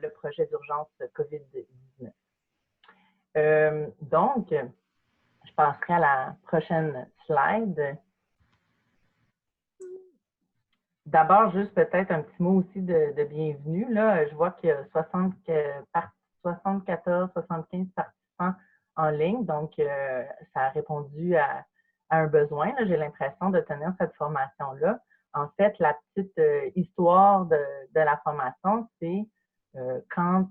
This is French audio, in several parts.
le projet d'urgence COVID-19. Donc, je passerai à la prochaine slide. D'abord, juste peut-être un petit mot aussi de bienvenue. Là, je vois qu'il y a 74, 75 participants en ligne, donc ça a répondu à un besoin. J'ai l'impression de tenir cette formation-là. En fait, la petite histoire de la formation, c'est quand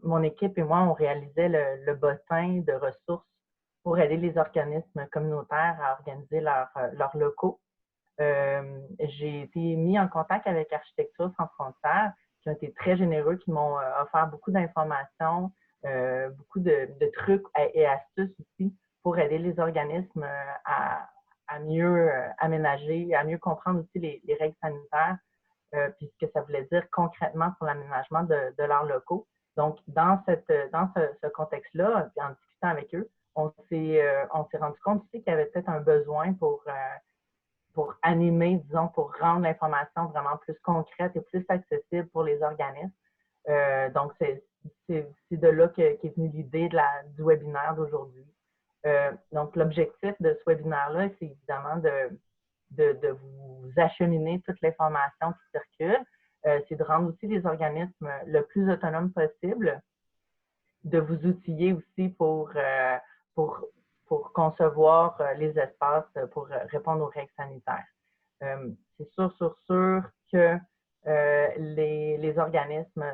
mon équipe et moi, on réalisait le bottin de ressources pour aider les organismes communautaires à organiser leurs locaux. J'ai été mis en contact avec Architecture sans frontières, qui ont été très généreux, qui m'ont offert beaucoup d'informations, beaucoup de trucs et astuces aussi pour aider les organismes à mieux aménager, à mieux comprendre aussi les règles sanitaires, puis ce que ça voulait dire concrètement pour l'aménagement de leurs locaux. Donc, dans ce contexte-là, puis en discutant avec eux, on s'est rendu compte aussi qu'il y avait peut-être un besoin pour animer, disons, pour rendre l'information vraiment plus concrète et plus accessible pour les organismes. Donc, c'est de là qu'est venue l'idée du webinaire d'aujourd'hui. Donc, l'objectif de ce webinaire-là, c'est évidemment de vous acheminer toute l'information qui circule. C'est de rendre aussi les organismes le plus autonomes possible, de vous outiller aussi pour concevoir les espaces pour répondre aux règles sanitaires. C'est sûr que les organismes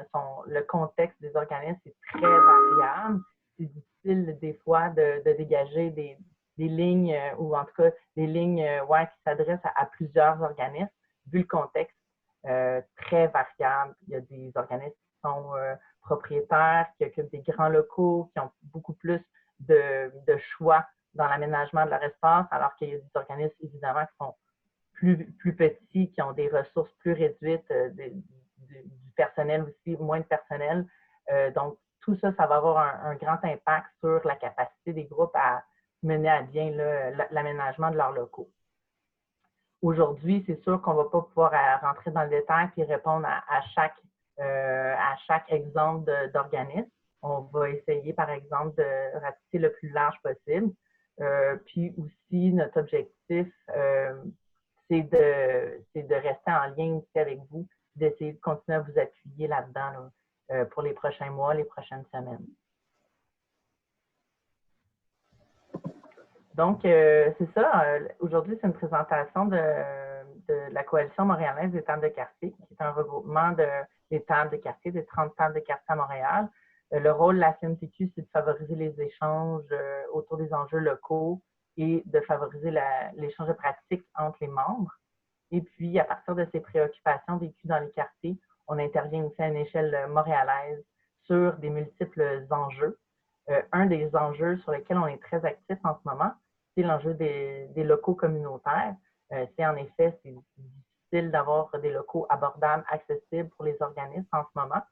le contexte des organismes est très variable. C'est difficile des fois de dégager des lignes, ou en tout cas des lignes qui s'adressent à plusieurs organismes, vu le contexte très variable. Il y a des organismes qui sont propriétaires, qui occupent des grands locaux, qui ont beaucoup plus de choix dans l'aménagement de leur espace, alors qu'il y a des organismes, évidemment, qui sont plus petits, qui ont des ressources plus réduites, du personnel aussi, moins de personnel. Donc, tout ça, ça va avoir un grand impact sur la capacité des groupes à mener à bien l'aménagement de leurs locaux. Aujourd'hui, c'est sûr qu'on ne va pas pouvoir rentrer dans le détail et répondre à chaque exemple d'organisme. On va essayer, par exemple, de ratisser le plus large possible. Puis aussi, notre objectif, c'est de rester en lien aussi avec vous, d'essayer de continuer à vous appuyer là-dedans pour les prochains mois, les prochaines semaines. Donc, c'est ça. Aujourd'hui, c'est une présentation de la Coalition montréalaise des tables de quartier, qui est un regroupement des tables de quartier, des 30 tables de quartier à Montréal. Le rôle de la CMTQ, c'est de favoriser les échanges autour des enjeux locaux et de favoriser l'échange de pratiques entre les membres. Et puis, à partir de ces préoccupations vécues dans les quartiers, on intervient aussi à une échelle montréalaise sur des multiples enjeux. Un des enjeux sur lesquels on est très actif en ce moment, c'est l'enjeu des locaux communautaires. En effet, c'est difficile d'avoir des locaux abordables, accessibles pour les organismes en ce moment,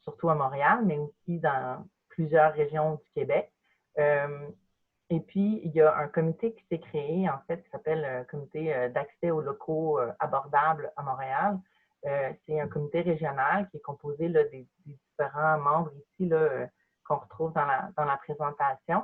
surtout à Montréal, mais aussi dans plusieurs régions du Québec. Et puis, il y a un comité qui s'est créé, en fait, qui s'appelle le Comité d'accès aux locaux abordables à Montréal. C'est un comité régional qui est composé des différents membres ici qu'on retrouve dans la présentation.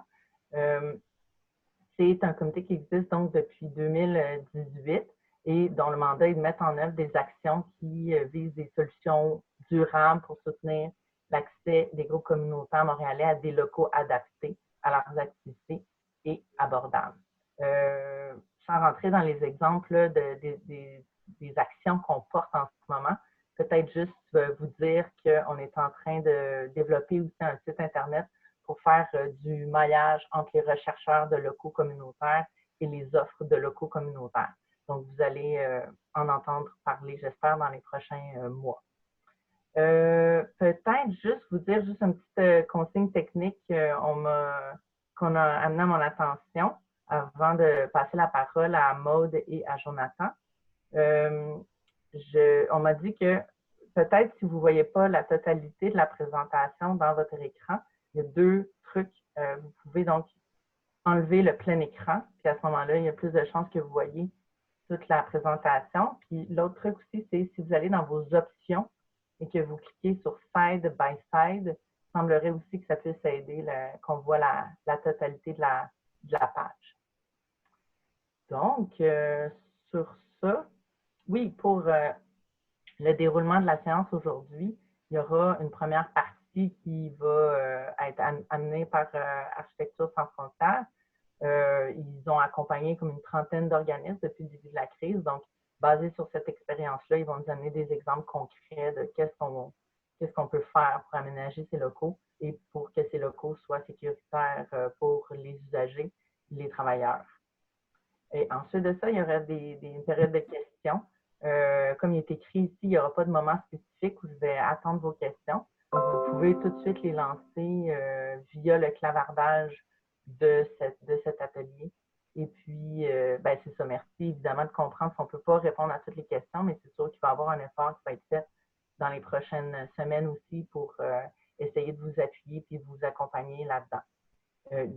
C'est un comité qui existe donc depuis 2018 et dont le mandat est de mettre en œuvre des actions qui visent des solutions durables pour soutenir l'accès des groupes communautaires montréalais à des locaux adaptés à leurs activités et abordables. Sans rentrer dans les exemples des actions qu'on porte en ce moment, peut-être juste vous dire qu'on est en train de développer aussi un site Internet pour faire du maillage entre les rechercheurs de locaux communautaires et les offres de locaux communautaires. Donc, vous allez en entendre parler, j'espère, dans les prochains mois. Peut-être juste vous dire juste une petite consigne technique qu'on a amené à mon attention avant de passer la parole à Maude et à Jonathan. On m'a dit que peut-être si vous ne voyez pas la totalité de la présentation dans votre écran, il y a deux trucs. Vous pouvez donc enlever le plein écran, puis à ce moment-là, il y a plus de chances que vous voyez toute la présentation. Puis l'autre truc aussi, c'est si vous allez dans vos options et que vous cliquez sur Side by Side, il semblerait aussi que ça puisse aider qu'on voit la totalité de la page. Donc, sur ça, oui, pour le déroulement de la séance aujourd'hui, il y aura une première partie qui va être amenée par Architecture sans frontières. Ils ont accompagné comme une trentaine d'organismes depuis le début de la crise. Donc, basé sur cette expérience-là, ils vont nous amener des exemples concrets de qu'est-ce qu'on peut faire pour aménager ces locaux et pour que ces locaux soient sécuritaires pour les usagers, les travailleurs. Et ensuite de ça, il y aura une période de questions. Comme il est écrit ici, il n'y aura pas de moment spécifique où je vais attendre vos questions. Donc, vous pouvez tout de suite les lancer via le clavardage de cet atelier. Et puis, ben, c'est ça. Merci évidemment de comprendre qu'on ne peut pas répondre à toutes les questions, mais c'est sûr qu'il va y avoir un effort qui va être fait dans les prochaines semaines aussi pour essayer de vous appuyer et de vous accompagner là-dedans.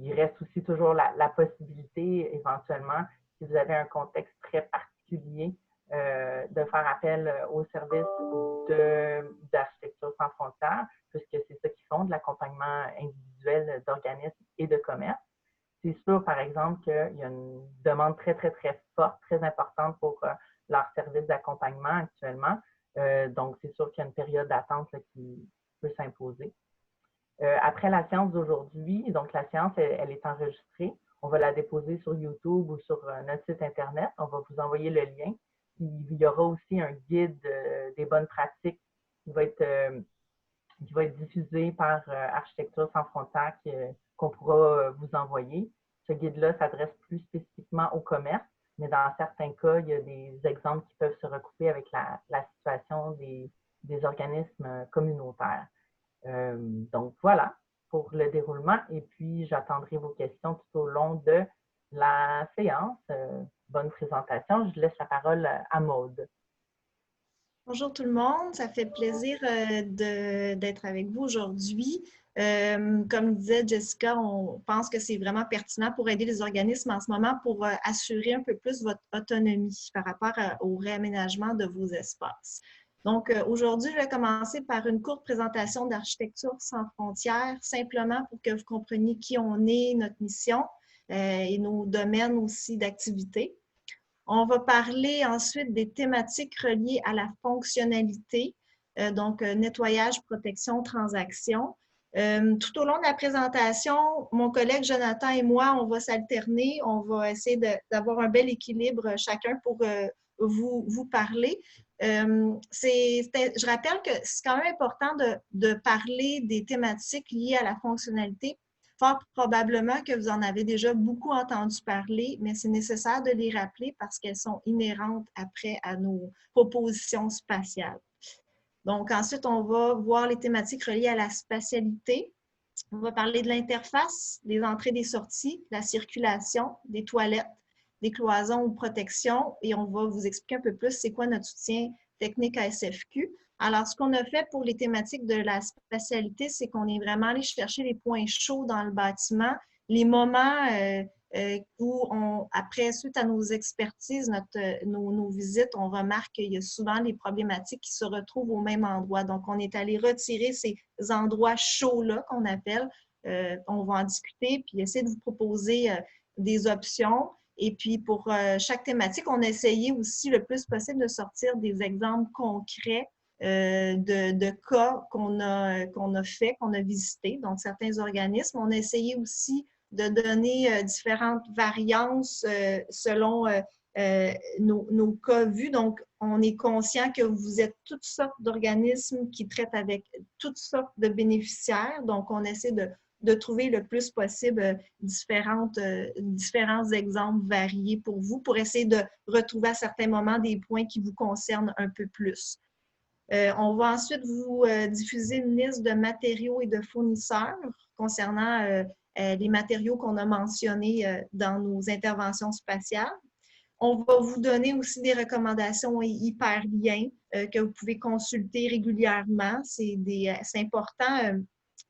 Il reste aussi toujours la possibilité, éventuellement, si vous avez un contexte très particulier, de faire appel au service d'Architecture sans frontières, puisque c'est ça qu'ils font, de l'accompagnement individuel d'organismes et de commerces. C'est sûr, par exemple, qu'il y a une demande très, très, très forte, très importante pour leur service d'accompagnement actuellement. Donc, c'est sûr qu'il y a une période d'attente qui peut s'imposer. Après la séance d'aujourd'hui, donc la séance, elle est enregistrée. On va la déposer sur YouTube ou sur notre site Internet. On va vous envoyer le lien. Il y aura aussi un guide des bonnes pratiques qui va être diffusé par Architecture sans frontières qu'on pourra vous envoyer. Ce guide-là s'adresse plus spécifiquement au commerce, mais dans certains cas, il y a des exemples qui peuvent se recouper avec la situation des organismes communautaires. Donc, voilà pour le déroulement. Et puis, j'attendrai vos questions tout au long de la séance. Bonne présentation. Je laisse la parole à Maude. Bonjour tout le monde, ça fait plaisir d'être avec vous aujourd'hui. Comme disait Jessica, on pense que c'est vraiment pertinent pour aider les organismes en ce moment pour assurer un peu plus votre autonomie par rapport au réaménagement de vos espaces. Donc, aujourd'hui, je vais commencer par une courte présentation d'Architecture sans frontières, simplement pour que vous compreniez qui on est, notre mission et nos domaines aussi d'activité. On va parler ensuite des thématiques reliées à la fonctionnalité, donc nettoyage, protection, transaction. Tout au long de la présentation, mon collègue Jonathan et moi, on va s'alterner. On va essayer d'avoir un bel équilibre chacun pour vous parler. Je rappelle que c'est quand même important de parler des thématiques liées à la fonctionnalité. Fort probablement que vous en avez déjà beaucoup entendu parler, mais c'est nécessaire de les rappeler parce qu'elles sont inhérentes après à nos propositions spatiales. Donc, ensuite, on va voir les thématiques reliées à la spatialité. On va parler de l'interface, des entrées et des sorties, la circulation, des toilettes, des cloisons ou protections, et on va vous expliquer un peu plus c'est quoi notre soutien technique à SFQ. Alors, ce qu'on a fait pour les thématiques de la spatialité, c'est qu'on est vraiment allé chercher les points chauds dans le bâtiment, les moments où, après, suite à nos expertises, nos visites, on remarque qu'il y a souvent des problématiques qui se retrouvent au même endroit. Donc, on est allé retirer ces endroits chauds-là qu'on appelle. On va en discuter, puis essayer de vous proposer des options. Et puis, pour chaque thématique, on a essayé aussi le plus possible de sortir des exemples concrets de cas qu'on a fait, qu'on a visités, donc certains organismes. On a essayé aussi de donner différentes variances selon nos cas vus. Donc, on est conscient que vous êtes toutes sortes d'organismes qui traitent avec toutes sortes de bénéficiaires. Donc, on essaie de trouver le plus possible différents exemples variés pour vous, pour essayer de retrouver à certains moments des points qui vous concernent un peu plus. On va ensuite vous diffuser une liste de matériaux et de fournisseurs concernant les matériaux qu'on a mentionnés dans nos interventions spatiales. On va vous donner aussi des recommandations et hyperliens que vous pouvez consulter régulièrement. C'est important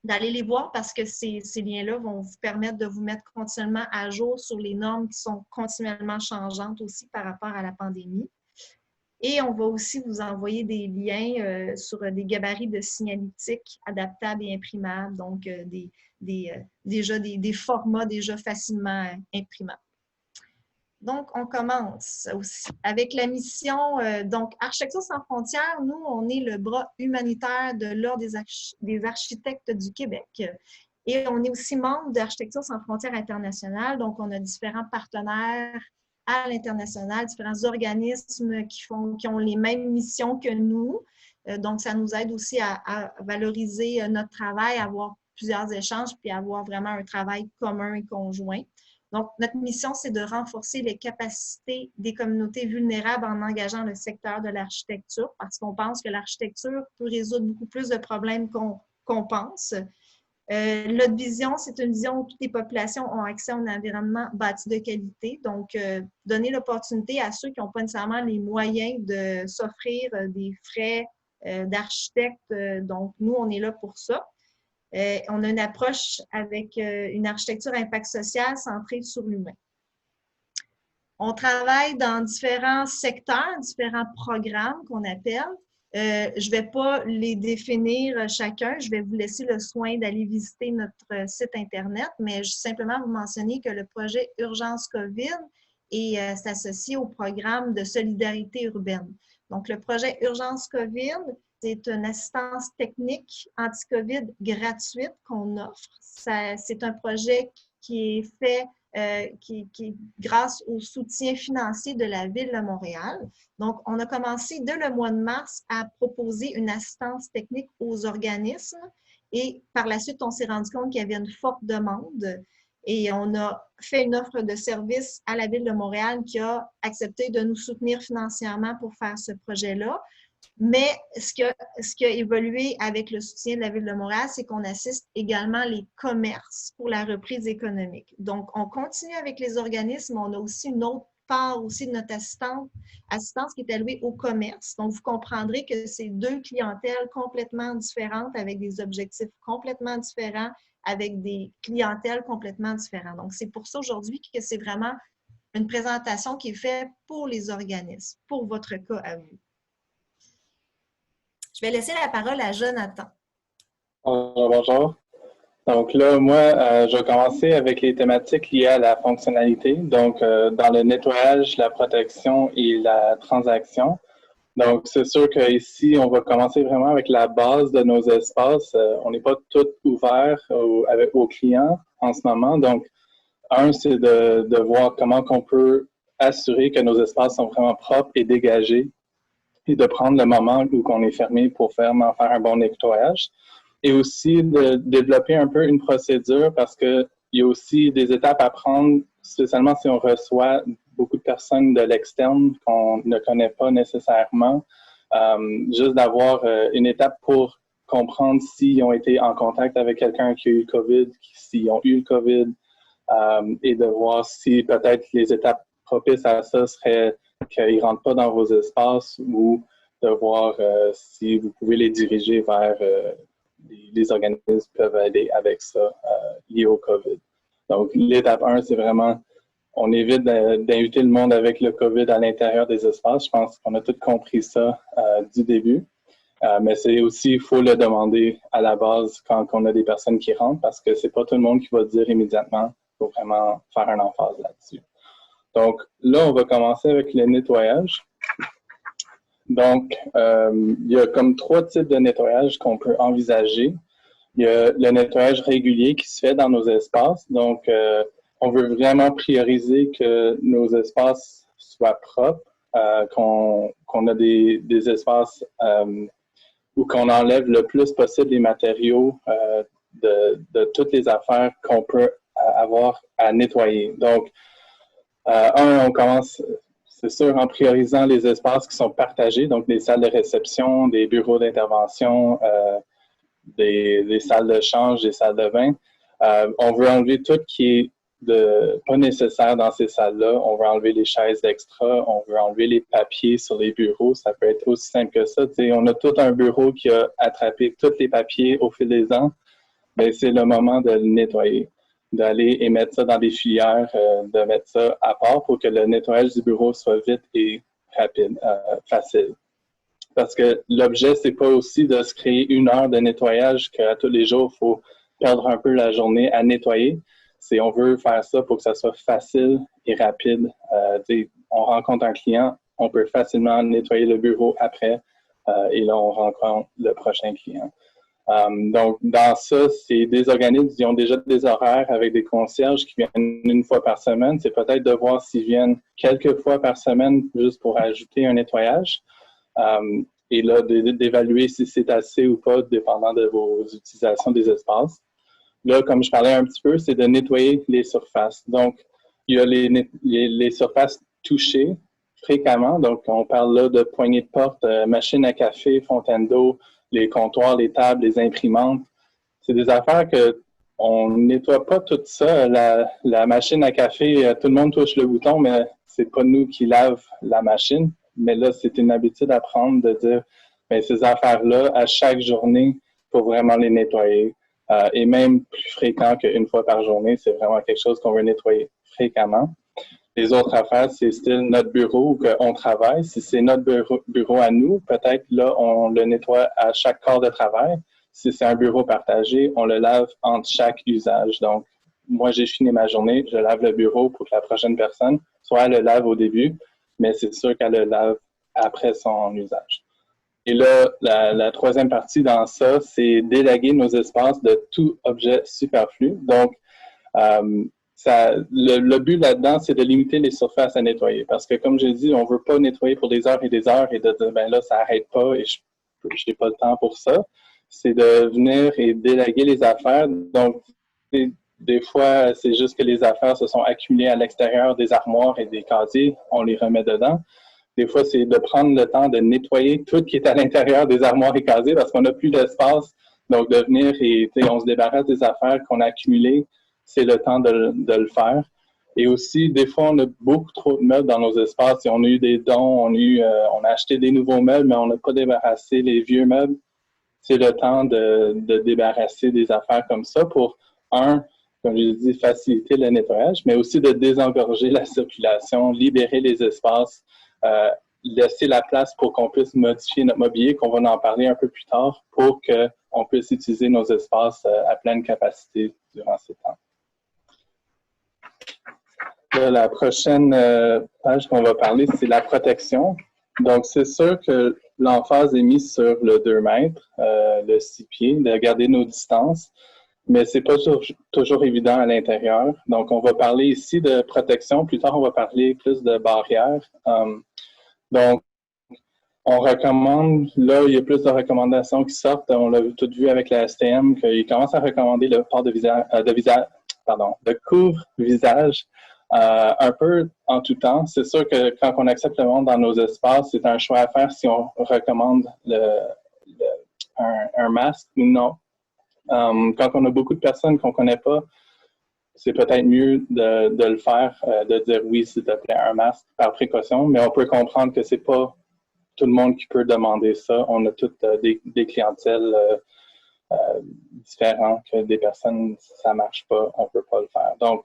d'aller les voir parce que ces liens-là vont vous permettre de vous mettre continuellement à jour sur les normes qui sont continuellement changeantes aussi par rapport à la pandémie. Et on va aussi vous envoyer des liens sur des gabarits de signalétique adaptables et imprimables, donc déjà des formats déjà facilement imprimables. Donc, on commence aussi avec la mission. Donc, Architecture sans frontières, nous, on est le bras humanitaire de l'Ordre des architectes du Québec. Et on est aussi membre d'Architecture sans frontières internationales. Donc, on a différents partenaires à l'international, différents organismes qui ont les mêmes missions que nous. Donc, ça nous aide aussi à valoriser notre travail, à avoir plusieurs échanges, puis à avoir vraiment un travail commun et conjoint. Donc, notre mission, c'est de renforcer les capacités des communautés vulnérables en engageant le secteur de l'architecture, parce qu'on pense que l'architecture peut résoudre beaucoup plus de problèmes qu'on pense. Notre vision, c'est une vision où toutes les populations ont accès à un environnement bâti de qualité. Donc, donner l'opportunité à ceux qui n'ont pas nécessairement les moyens de s'offrir des frais d'architecte. Donc, nous, on est là pour ça. On a une approche avec une architecture à impact social centrée sur l'humain. On travaille dans différents secteurs, différents programmes qu'on appelle. Je ne vais pas les définir chacun. Je vais vous laisser le soin d'aller visiter notre site Internet, mais je vais simplement vous mentionner que le projet Urgence COVID est associé au programme de solidarité urbaine. Donc, le projet Urgence COVID, c'est une assistance technique anti-COVID gratuite qu'on offre. C'est un projet qui est fait grâce au soutien financier de la Ville de Montréal. Donc, on a commencé dès le mois de mars à proposer une assistance technique aux organismes et par la suite, on s'est rendu compte qu'il y avait une forte demande et on a fait une offre de service à la Ville de Montréal qui a accepté de nous soutenir financièrement pour faire ce projet-là. Mais ce qui a évolué avec le soutien de la Ville de Montréal, c'est qu'on assiste également les commerces pour la reprise économique. Donc, on continue avec les organismes. On a aussi une autre part aussi de notre assistance qui est allouée au commerce. Donc, vous comprendrez que c'est deux clientèles complètement différentes avec des objectifs complètement différents, avec des clientèles complètement différentes. Donc, c'est pour ça aujourd'hui que c'est vraiment une présentation qui est faite pour les organismes, pour votre cas à vous. Je vais laisser la parole à Jonathan. Bonjour. Donc là, moi, je vais commencer avec les thématiques liées à la fonctionnalité. Donc, dans le nettoyage, la protection et la transaction. Donc, c'est sûr qu'ici, on va commencer vraiment avec la base de nos espaces. On n'est pas tout ouvert aux clients en ce moment. Donc, c'est de voir comment on peut assurer que nos espaces sont vraiment propres et dégagés et de prendre le moment où on est fermé pour faire un bon nettoyage. Et aussi de développer un peu une procédure parce qu'il y a aussi des étapes à prendre, spécialement si on reçoit beaucoup de personnes de l'externe qu'on ne connaît pas nécessairement. Juste d'avoir une étape pour comprendre s'ils ont été en contact avec quelqu'un qui a eu le COVID, s'ils ont eu le COVID, et de voir si peut-être les étapes propices à ça seraient qu'ils ne rentrent pas dans vos espaces ou de voir si vous pouvez les diriger vers les organismes qui peuvent aider avec ça lié au COVID. Donc, l'étape 1, c'est vraiment, on évite d'inviter le monde avec le COVID à l'intérieur des espaces. Je pense qu'on a tous compris ça du début. Mais c'est aussi, il faut le demander à la base quand on a des personnes qui rentrent parce que c'est pas tout le monde qui va dire immédiatement. Il faut vraiment faire un emphase là-dessus. Donc, là, on va commencer avec le nettoyage. Donc, il y a comme 3 types de nettoyage qu'on peut envisager. Il y a le nettoyage régulier qui se fait dans nos espaces. Donc, on veut vraiment prioriser que nos espaces soient propres, qu'on a des espaces où qu'on enlève le plus possible les matériaux de toutes les affaires qu'on peut avoir à nettoyer. Donc, on commence, c'est sûr, en priorisant les espaces qui sont partagés, donc des salles de réception, des bureaux d'intervention, des salles de change, des salles de bain. On veut enlever tout qui est pas nécessaire dans ces salles-là. On veut enlever les chaises d'extra, on veut enlever les papiers sur les bureaux. Ça peut être aussi simple que ça. T'sais, on a tout un bureau qui a attrapé tous les papiers au fil des ans. Bien, c'est le moment de le nettoyer, d'aller et mettre ça dans des filières, de mettre ça à part pour que le nettoyage du bureau soit vite et rapide, facile. Parce que l'objet, c'est pas aussi de se créer 1 heure de nettoyage qu'à tous les jours, il faut perdre un peu la journée à nettoyer. On veut faire ça pour que ça soit facile et rapide. On rencontre un client, on peut facilement nettoyer le bureau après et là, on rencontre le prochain client. Donc, dans ça, c'est des organismes qui ont déjà des horaires avec des concierges qui viennent 1 fois par semaine. C'est peut-être de voir s'ils viennent quelques fois par semaine juste pour ajouter un nettoyage. Et là, d'évaluer si c'est assez ou pas, dépendant de vos utilisations des espaces. Là, comme je parlais un petit peu, c'est de nettoyer les surfaces. Donc, il y a les surfaces touchées fréquemment. Donc, on parle là de poignées de porte, machines à café, fontaine d'eau, les comptoirs, les tables, les imprimantes. C'est des affaires que on nettoie pas tout ça. La machine à café, tout le monde touche le bouton, mais c'est pas nous qui lave la machine. Mais là, c'est une habitude à prendre de dire, bien, ces affaires-là, à chaque journée, il faut vraiment les nettoyer. Et même plus fréquent qu'1 fois par journée, c'est vraiment quelque chose qu'on veut nettoyer fréquemment. Les autres affaires, c'est style notre bureau où on travaille. Si c'est notre bureau à nous, peut-être là, on le nettoie à chaque corps de travail. Si c'est un bureau partagé, on le lave entre chaque usage. Donc, moi, j'ai fini ma journée, je lave le bureau pour que la prochaine personne, soit elle le lave au début, mais c'est sûr qu'elle le lave après son usage. Et là, la troisième partie dans ça, c'est d'élaguer nos espaces de tout objet superflu. Donc, le but là-dedans, c'est de limiter les surfaces à nettoyer. Parce que, comme j'ai dit, on ne veut pas nettoyer pour des heures et de dire, ben là, ça n'arrête pas et je n'ai pas le temps pour ça. C'est de venir et d'élaguer les affaires. Donc, des fois, c'est juste que les affaires se sont accumulées à l'extérieur des armoires et des casiers. On les remet dedans. Des fois, c'est de prendre le temps de nettoyer tout qui est à l'intérieur des armoires et casiers parce qu'on n'a plus d'espace. Donc, de venir et on se débarrasse des affaires qu'on a accumulées. C'est le temps de le faire. Et aussi, des fois, on a beaucoup trop de meubles dans nos espaces. Et on a eu des dons, on a acheté des nouveaux meubles, mais on n'a pas débarrassé les vieux meubles. C'est le temps de débarrasser des affaires comme ça pour, comme je dis, faciliter le nettoyage, mais aussi de désengorger la circulation, libérer les espaces, laisser la place pour qu'on puisse modifier notre mobilier, qu'on va en parler un peu plus tard, pour qu'on puisse utiliser nos espaces à pleine capacité durant ces temps. Là, la prochaine page qu'on va parler, c'est la protection. Donc, c'est sûr que l'emphase est mise sur le 2 mètres, le 6 pieds, de garder nos distances, mais c'est pas toujours évident à l'intérieur. Donc, on va parler ici de protection. Plus tard, on va parler plus de barrières. Donc, on recommande, là, il y a plus de recommandations qui sortent. On l'a tout vu avec la STM, qu'ils commencent à recommander le port de couvre-visage un peu en tout temps. C'est sûr que quand on accepte le monde dans nos espaces, c'est un choix à faire si on recommande un masque ou non. Quand on a beaucoup de personnes qu'on ne connaît pas, c'est peut-être mieux de le faire, de dire oui, s'il te plaît, un masque par précaution, mais on peut comprendre que c'est pas tout le monde qui peut demander ça. On a toutes des clientèles différentes, que des personnes, ça marche pas, on peut pas le faire. Donc,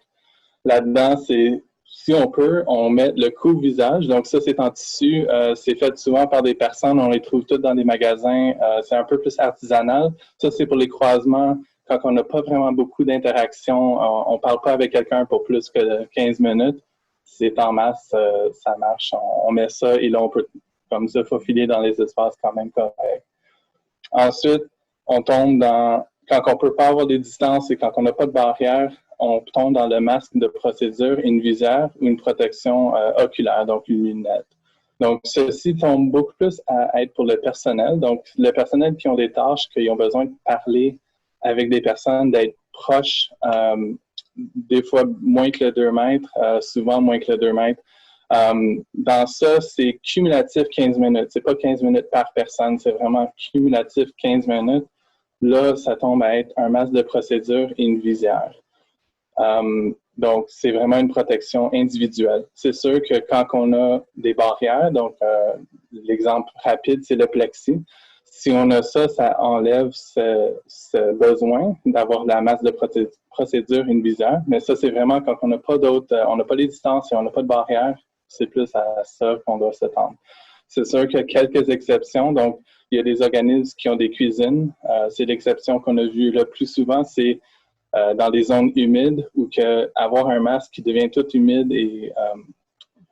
là-dedans, c'est, si on peut, on met le couvre-visage. Donc, ça, c'est en tissu. C'est fait souvent par des personnes. On les trouve toutes dans des magasins. C'est un peu plus artisanal. Ça, c'est pour les croisements. Quand on n'a pas vraiment beaucoup d'interactions, on ne parle pas avec quelqu'un pour plus que 15 minutes. C'est en masse, ça marche. On met ça et là, on peut, comme ça, faufiler dans les espaces quand même corrects. Ensuite, on tombe dans, quand on ne peut pas avoir des distances et quand on n'a pas de barrière, on tombe dans le masque de procédure, une visière ou une protection oculaire, donc une lunette. Donc, ceci tombe beaucoup plus à être pour le personnel. Donc, le personnel qui ont des tâches, qui ont besoin de parler avec des personnes, d'être proches, des fois moins que le 2 mètres, souvent moins que le 2 mètres. Dans ça, c'est cumulatif 15 minutes. C'est pas 15 minutes par personne, c'est vraiment cumulatif 15 minutes. Là, ça tombe à être un masque de procédure et une visière. Donc, c'est vraiment une protection individuelle. C'est sûr que quand on a des barrières, donc l'exemple rapide, c'est le plexi. Si on a ça, ça enlève ce besoin d'avoir la masse de procédure, une visière. Mais ça, c'est vraiment quand on n'a pas d'autres, on n'a pas les distances et on n'a pas de barrière. c'est plus à ça qu'on doit s'attendre. C'est sûr qu'il y a quelques exceptions. Donc, il y a des organismes qui ont des cuisines. C'est l'exception qu'on a vue le plus souvent, c'est dans des zones humides où avoir un masque qui devient tout humide et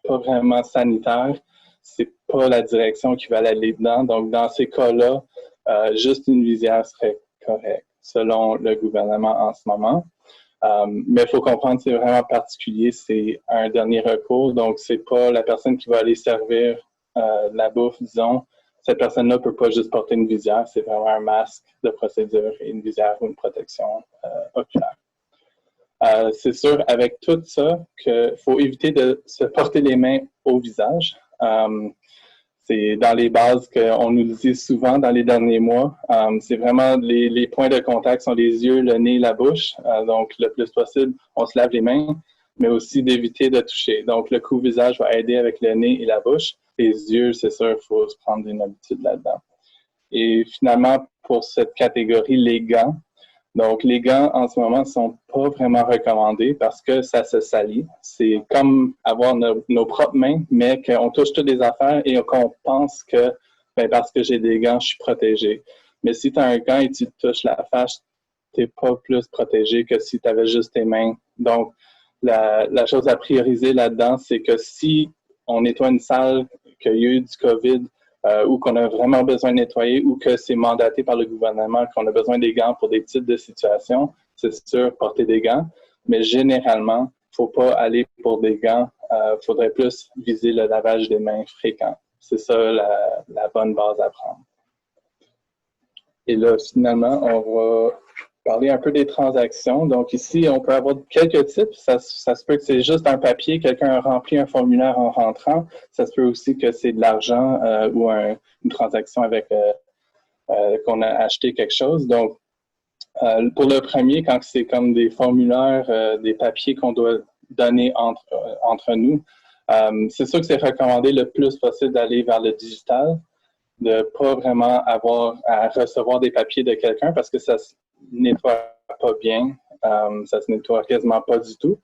pas vraiment sanitaire, c'est pas la direction qui va aller dedans. Donc, dans ces cas-là, juste une visière serait correcte, selon le gouvernement en ce moment. Mais il faut comprendre que c'est vraiment particulier, c'est un dernier recours, donc c'est pas la personne qui va aller servir la bouffe, disons. Cette personne-là ne peut pas juste porter une visière, c'est vraiment un masque de procédure et une visière ou une protection oculaire. C'est sûr, avec tout ça, qu'il faut éviter de se porter les mains au visage. C'est dans les bases qu'on nous dit souvent dans les derniers mois. C'est vraiment les points de contact sont les yeux, le nez, la bouche. Donc, le plus possible, on se lave les mains, mais aussi d'éviter de toucher. Donc, le couvre-visage va aider avec le nez et la bouche. Les yeux, c'est sûr, il faut se prendre une habitude là-dedans. Et finalement, pour cette catégorie, les gants. Donc, les gants, en ce moment, ne sont pas vraiment recommandés parce que ça se salit. C'est comme avoir nos propres mains, mais qu'on touche toutes les affaires et qu'on pense que, parce que j'ai des gants, je suis protégé. Mais si tu as un gant et tu touches la face, tu n'es pas plus protégé que si tu avais juste tes mains. Donc, la chose à prioriser là-dedans, c'est que si on nettoie une salle, qu'il y a eu du COVID, ou qu'on a vraiment besoin de nettoyer ou que c'est mandaté par le gouvernement qu'on a besoin des gants pour des types de situations, c'est sûr, porter des gants. Mais généralement, il ne faut pas aller pour des gants. Il faudrait plus viser le lavage des mains fréquent. C'est ça la bonne base à prendre. Et là, finalement, on va parler un peu des transactions. Donc ici, on peut avoir quelques types. Ça se peut que c'est juste un papier, quelqu'un a rempli un formulaire en rentrant. Ça se peut aussi que c'est de l'argent ou une transaction avec qu'on a acheté quelque chose. Donc, pour le premier, quand c'est comme des formulaires, des papiers qu'on doit donner entre nous, c'est sûr que c'est recommandé le plus possible d'aller vers le digital, de ne pas vraiment avoir à recevoir des papiers de quelqu'un parce que ça se nettoie pas bien, ça se nettoie quasiment pas du tout.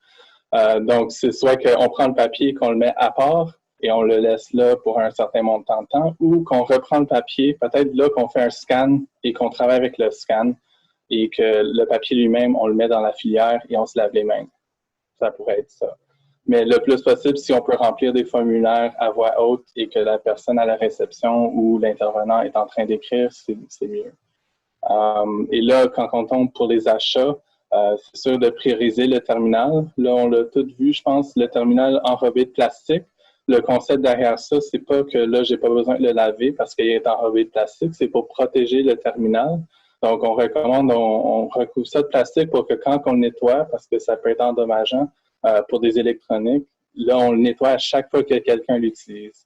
Donc, c'est soit qu'on prend le papier, qu'on le met à part et on le laisse là pour un certain montant de temps, ou qu'on reprend le papier, peut-être là qu'on fait un scan et qu'on travaille avec le scan et que le papier lui-même, on le met dans la filière et on se lave les mains. Ça pourrait être ça. Mais le plus possible, si on peut remplir des formulaires à voix haute et que la personne à la réception ou l'intervenant est en train d'écrire, c'est mieux. Et là, quand on tombe pour les achats, c'est sûr de prioriser le terminal. Là, on l'a tout vu, je pense, le terminal enrobé de plastique. Le concept derrière ça, c'est pas que là, j'ai pas besoin de le laver parce qu'il est enrobé de plastique, c'est pour protéger le terminal. Donc, on recommande, on recouvre ça de plastique pour que quand on le nettoie, parce que ça peut être endommageant pour des électroniques, là, on le nettoie à chaque fois que quelqu'un l'utilise.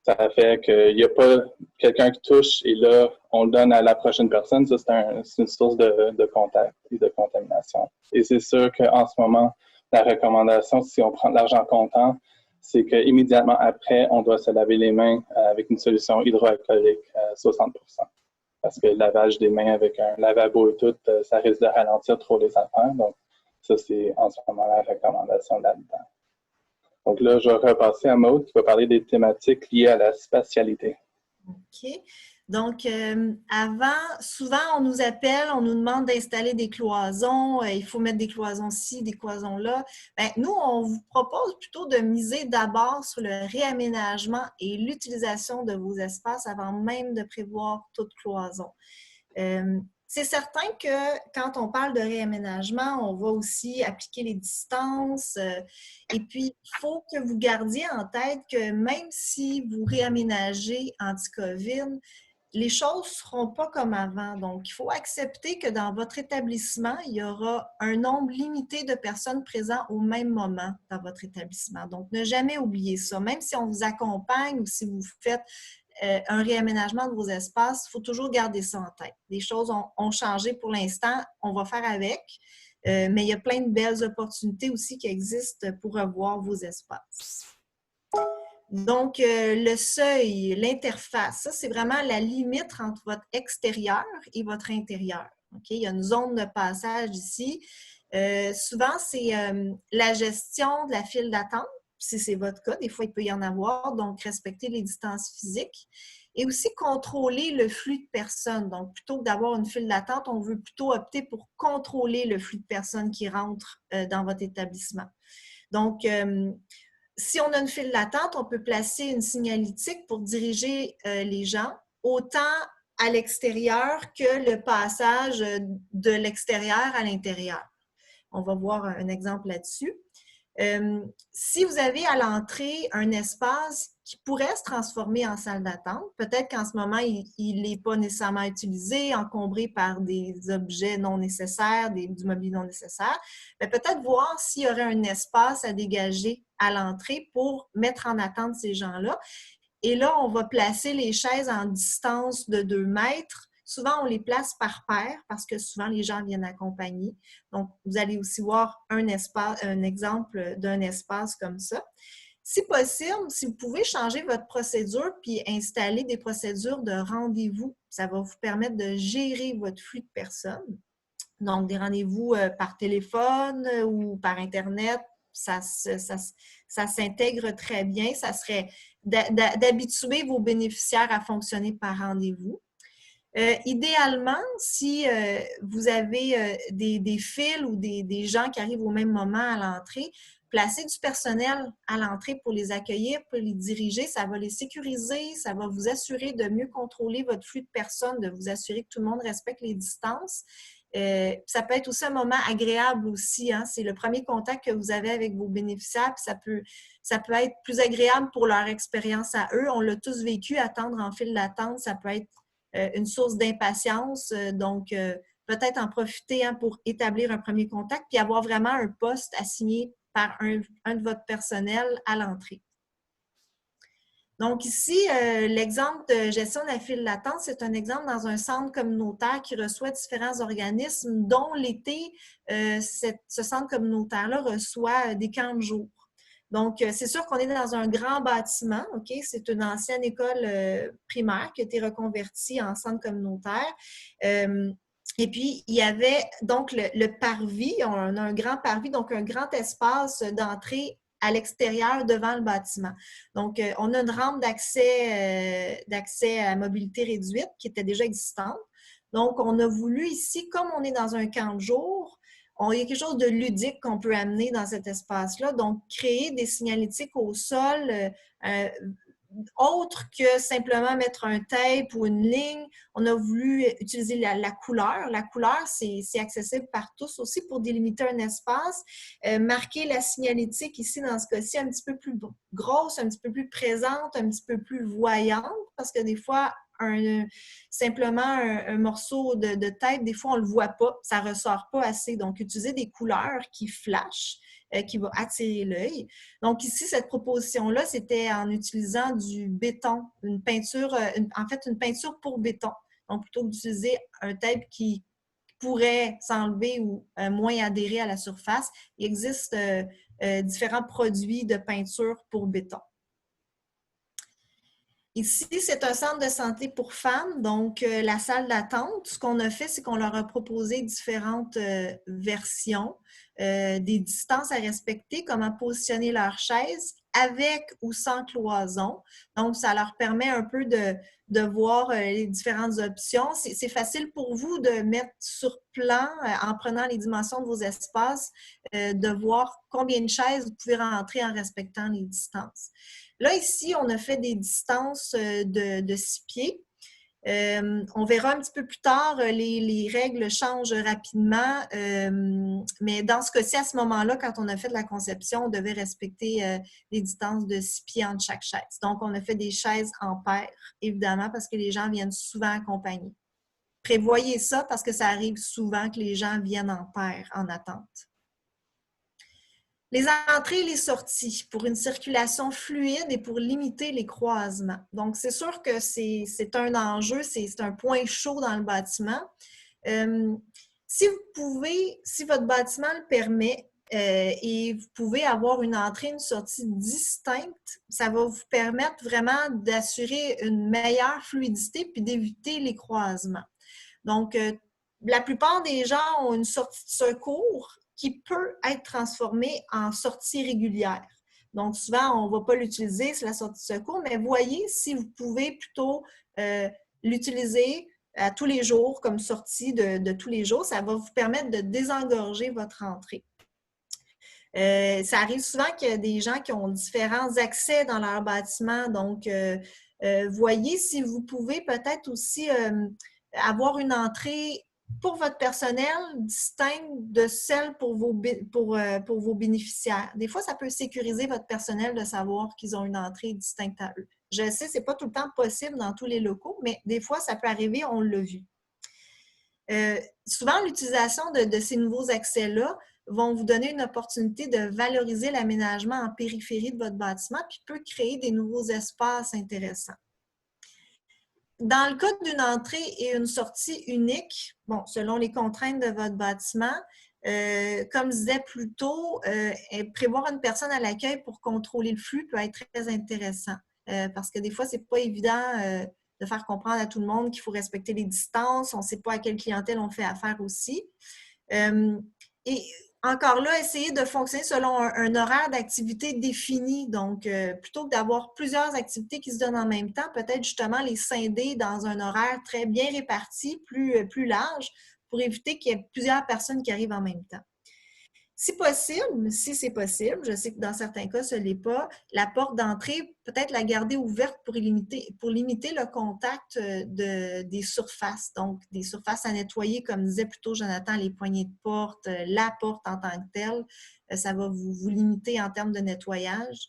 Ça fait qu'il n'y a pas quelqu'un qui touche et là, on le donne à la prochaine personne. Ça, c'est une source de contact et de contamination. Et c'est sûr qu'en ce moment, la recommandation, si on prend de l'argent comptant, c'est qu'immédiatement après, on doit se laver les mains avec une solution hydroalcoolique à 60%. Parce que le lavage des mains avec un lavabo et tout, ça risque de ralentir trop les affaires. Donc, ça, c'est en ce moment la recommandation là-dedans. Donc là, je vais repasser à Maude qui va parler des thématiques liées à la spatialité. OK. Donc, avant, souvent, on nous appelle, on nous demande d'installer des cloisons. Il faut mettre des cloisons ci, des cloisons là. Bien, nous, on vous propose plutôt de miser d'abord sur le réaménagement et l'utilisation de vos espaces avant même de prévoir toute cloison. C'est certain que quand on parle de réaménagement, on va aussi appliquer les distances. Et puis, il faut que vous gardiez en tête que même si vous réaménagez anti-COVID, les choses ne seront pas comme avant. Donc, il faut accepter que dans votre établissement, il y aura un nombre limité de personnes présentes au même moment dans votre établissement. Donc, ne jamais oublier ça. Même si on vous accompagne ou si vous faites un réaménagement de vos espaces, il faut toujours garder ça en tête. Les choses ont changé pour l'instant, on va faire avec, mais il y a plein de belles opportunités aussi qui existent pour revoir vos espaces. Donc, le seuil, l'interface, ça, c'est vraiment la limite entre votre extérieur et votre intérieur. Okay? Il y a une zone de passage ici. Souvent, c'est la gestion de la file d'attente. si c'est votre cas. Des fois, il peut y en avoir, donc respecter les distances physiques. Et aussi contrôler le flux de personnes. Donc, plutôt que d'avoir une file d'attente, on veut plutôt opter pour contrôler le flux de personnes qui rentrent dans votre établissement. Donc, si on a une file d'attente, on peut placer une signalétique pour diriger les gens, autant à l'extérieur que le passage de l'extérieur à l'intérieur. On va voir un exemple là-dessus. Si vous avez à l'entrée un espace qui pourrait se transformer en salle d'attente, peut-être qu'en ce moment, il n'est pas nécessairement utilisé, encombré par des objets non nécessaires, du mobilier non nécessaire, mais peut-être voir s'il y aurait un espace à dégager à l'entrée pour mettre en attente ces gens-là. Et là, on va placer les chaises en distance de 2 mètres. Souvent, on les place par paire parce que souvent, les gens viennent accompagner. Donc, vous allez aussi voir un exemple d'un espace comme ça. Si possible, si vous pouvez changer votre procédure puis installer des procédures de rendez-vous, ça va vous permettre de gérer votre flux de personnes. Donc, des rendez-vous par téléphone ou par Internet, ça s'intègre très bien. Ça serait d'habituer vos bénéficiaires à fonctionner par rendez-vous. Idéalement, si vous avez des files ou des gens qui arrivent au même moment à l'entrée, placer du personnel à l'entrée pour les accueillir, pour les diriger, ça va les sécuriser, ça va vous assurer de mieux contrôler votre flux de personnes, de vous assurer que tout le monde respecte les distances. Ça peut être aussi un moment agréable aussi, hein? C'est le premier contact que vous avez avec vos bénéficiaires, puis ça peut être plus agréable pour leur expérience à eux. On l'a tous vécu, attendre en file d'attente, ça peut être une source d'impatience. Donc, peut-être en profiter pour établir un premier contact puis avoir vraiment un poste assigné par un de votre personnel à l'entrée. Donc ici, l'exemple de gestion de la file d'attente, c'est un exemple dans un centre communautaire qui reçoit différents organismes, dont l'été, ce centre communautaire-là reçoit des camps de jour. Donc, c'est sûr qu'on est dans un grand bâtiment, OK? C'est une ancienne école primaire qui a été reconvertie en centre communautaire. Et puis, il y avait donc le parvis, on a un grand parvis, donc un grand espace d'entrée à l'extérieur devant le bâtiment. Donc, on a une rampe d'accès à mobilité réduite qui était déjà existante. Donc, on a voulu ici, comme on est dans un camp de jour, il y a quelque chose de ludique qu'on peut amener dans cet espace-là. Donc, créer des signalétiques au sol, autre que simplement mettre un tape ou une ligne. On a voulu utiliser la couleur. La couleur, c'est accessible par tous aussi pour délimiter un espace. Marquer la signalétique ici, dans ce cas-ci, un petit peu plus grosse, un petit peu plus présente, un petit peu plus voyante, parce que des fois, simplement un morceau de tape, des fois, on ne le voit pas, ça ne ressort pas assez. Donc, utiliser des couleurs qui flashent, qui vont attirer l'œil. Donc, ici, cette proposition-là, c'était en utilisant du béton, une peinture pour béton. Donc, plutôt que d'utiliser un tape qui pourrait s'enlever ou moins adhérer à la surface, il existe différents produits de peinture pour béton. Ici, c'est un centre de santé pour femmes, donc la salle d'attente. Ce qu'on a fait, c'est qu'on leur a proposé différentes versions, des distances à respecter, comment positionner leurs chaises avec ou sans cloison. Donc, ça leur permet un peu de voir les différentes options. C'est facile pour vous de mettre sur plan, en prenant les dimensions de vos espaces, de voir combien de chaises vous pouvez rentrer en respectant les distances. Là, ici, on a fait des distances de 6 pieds. On verra un petit peu plus tard, les règles changent rapidement, mais dans ce cas-ci, à ce moment-là, quand on a fait de la conception, on devait respecter les distances de 6 pieds entre chaque chaise. Donc, on a fait des chaises en paire, évidemment, parce que les gens viennent souvent accompagnés. Prévoyez ça parce que ça arrive souvent que les gens viennent en paire, en attente. Les entrées et les sorties pour une circulation fluide et pour limiter les croisements. Donc, c'est sûr que c'est un enjeu, c'est un point chaud dans le bâtiment. Si votre bâtiment le permet et vous pouvez avoir une entrée et une sortie distinctes, ça va vous permettre vraiment d'assurer une meilleure fluidité puis d'éviter les croisements. Donc, la plupart des gens ont une sortie de secours qui peut être transformée en sortie régulière. Donc, souvent, on ne va pas l'utiliser, c'est la sortie de secours, mais voyez si vous pouvez plutôt l'utiliser à tous les jours comme sortie de tous les jours. Ça va vous permettre de désengorger votre entrée. Ça arrive souvent qu'il y a des gens qui ont différents accès dans leur bâtiment. Donc, voyez si vous pouvez peut-être aussi avoir une entrée pour votre personnel distincte de celle pour vos bénéficiaires. Des fois, ça peut sécuriser votre personnel de savoir qu'ils ont une entrée distincte à eux. Je sais, ce n'est pas tout le temps possible dans tous les locaux, mais des fois, ça peut arriver, on l'a vu. Souvent, l'utilisation de ces nouveaux accès-là vont vous donner une opportunité de valoriser l'aménagement en périphérie de votre bâtiment puis peut créer des nouveaux espaces intéressants. Dans le cas d'une entrée et une sortie unique, bon, selon les contraintes de votre bâtiment, comme je disais plus tôt, prévoir une personne à l'accueil pour contrôler le flux peut être très intéressant parce que des fois, ce n'est pas évident de faire comprendre à tout le monde qu'il faut respecter les distances. On ne sait pas à quelle clientèle on fait affaire aussi. Et encore là, essayez de fonctionner selon un horaire d'activité défini. Donc, plutôt que d'avoir plusieurs activités qui se donnent en même temps, peut-être justement les scinder dans un horaire très bien réparti, plus large, pour éviter qu'il y ait plusieurs personnes qui arrivent en même temps. Si possible, si c'est possible, je sais que dans certains cas, ce n'est pas, la porte d'entrée, peut-être la garder ouverte pour limiter le contact des surfaces. Donc, des surfaces à nettoyer, comme disait plus tôt Jonathan, les poignées de porte, la porte en tant que telle, ça va vous limiter en termes de nettoyage.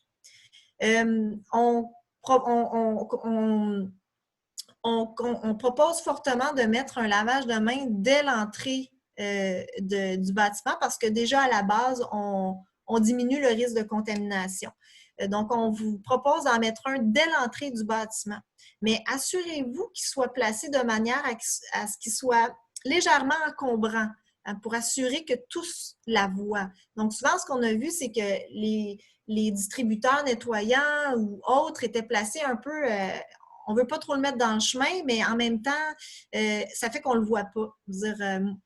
On propose fortement de mettre un lavage de main dès l'entrée du bâtiment parce que déjà à la base, on diminue le risque de contamination. Donc, on vous propose d'en mettre un dès l'entrée du bâtiment. Mais assurez-vous qu'il soit placé de manière à ce qu'il soit légèrement encombrant pour assurer que tous la voient. Donc, souvent, ce qu'on a vu, c'est que les distributeurs nettoyants ou autres étaient placés un peu... on ne veut pas trop le mettre dans le chemin, mais en même temps, ça fait qu'on ne le voit pas.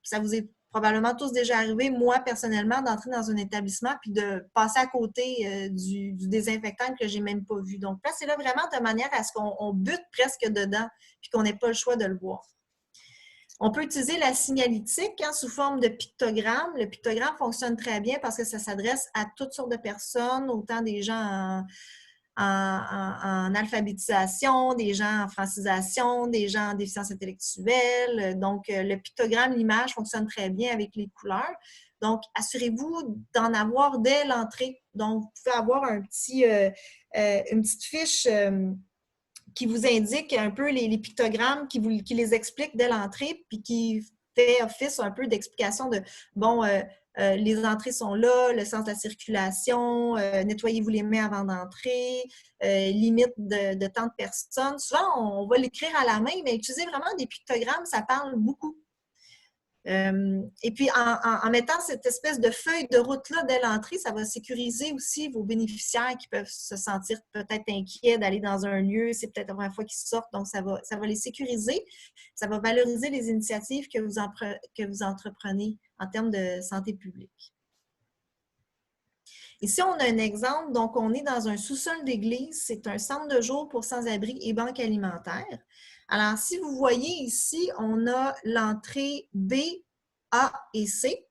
Ça vous est probablement tous déjà arrivé, moi personnellement, d'entrer dans un établissement puis de passer à côté du désinfectant que je n'ai même pas vu. Donc, placez-le vraiment de manière à ce qu'on bute presque dedans puis qu'on n'ait pas le choix de le voir. On peut utiliser la signalétique sous forme de pictogramme. Le pictogramme fonctionne très bien parce que ça s'adresse à toutes sortes de personnes, autant des gens en alphabétisation, des gens en francisation, des gens en déficience intellectuelle. Donc, le pictogramme, l'image fonctionne très bien avec les couleurs. Donc, assurez-vous d'en avoir dès l'entrée. Donc, vous pouvez avoir une petite fiche qui vous indique un peu les pictogrammes, qui les explique dès l'entrée, puis qui fait office un peu d'explication de, bon, les entrées sont là, le sens de la circulation, nettoyez-vous les mains avant d'entrer, limite de temps de personnes. Souvent, on va l'écrire à la main, mais utiliser vraiment des pictogrammes, ça parle beaucoup. Et puis, en mettant cette espèce de feuille de route-là dès l'entrée, ça va sécuriser aussi vos bénéficiaires qui peuvent se sentir peut-être inquiets d'aller dans un lieu. C'est peut-être la première fois qu'ils sortent, donc ça va les sécuriser. Ça va valoriser les initiatives que vous entreprenez en termes de santé publique. Ici, on a un exemple. Donc, on est dans un sous-sol d'église. C'est un centre de jour pour sans-abri et banque alimentaire. Alors, si vous voyez ici, on a l'entrée B, A et C.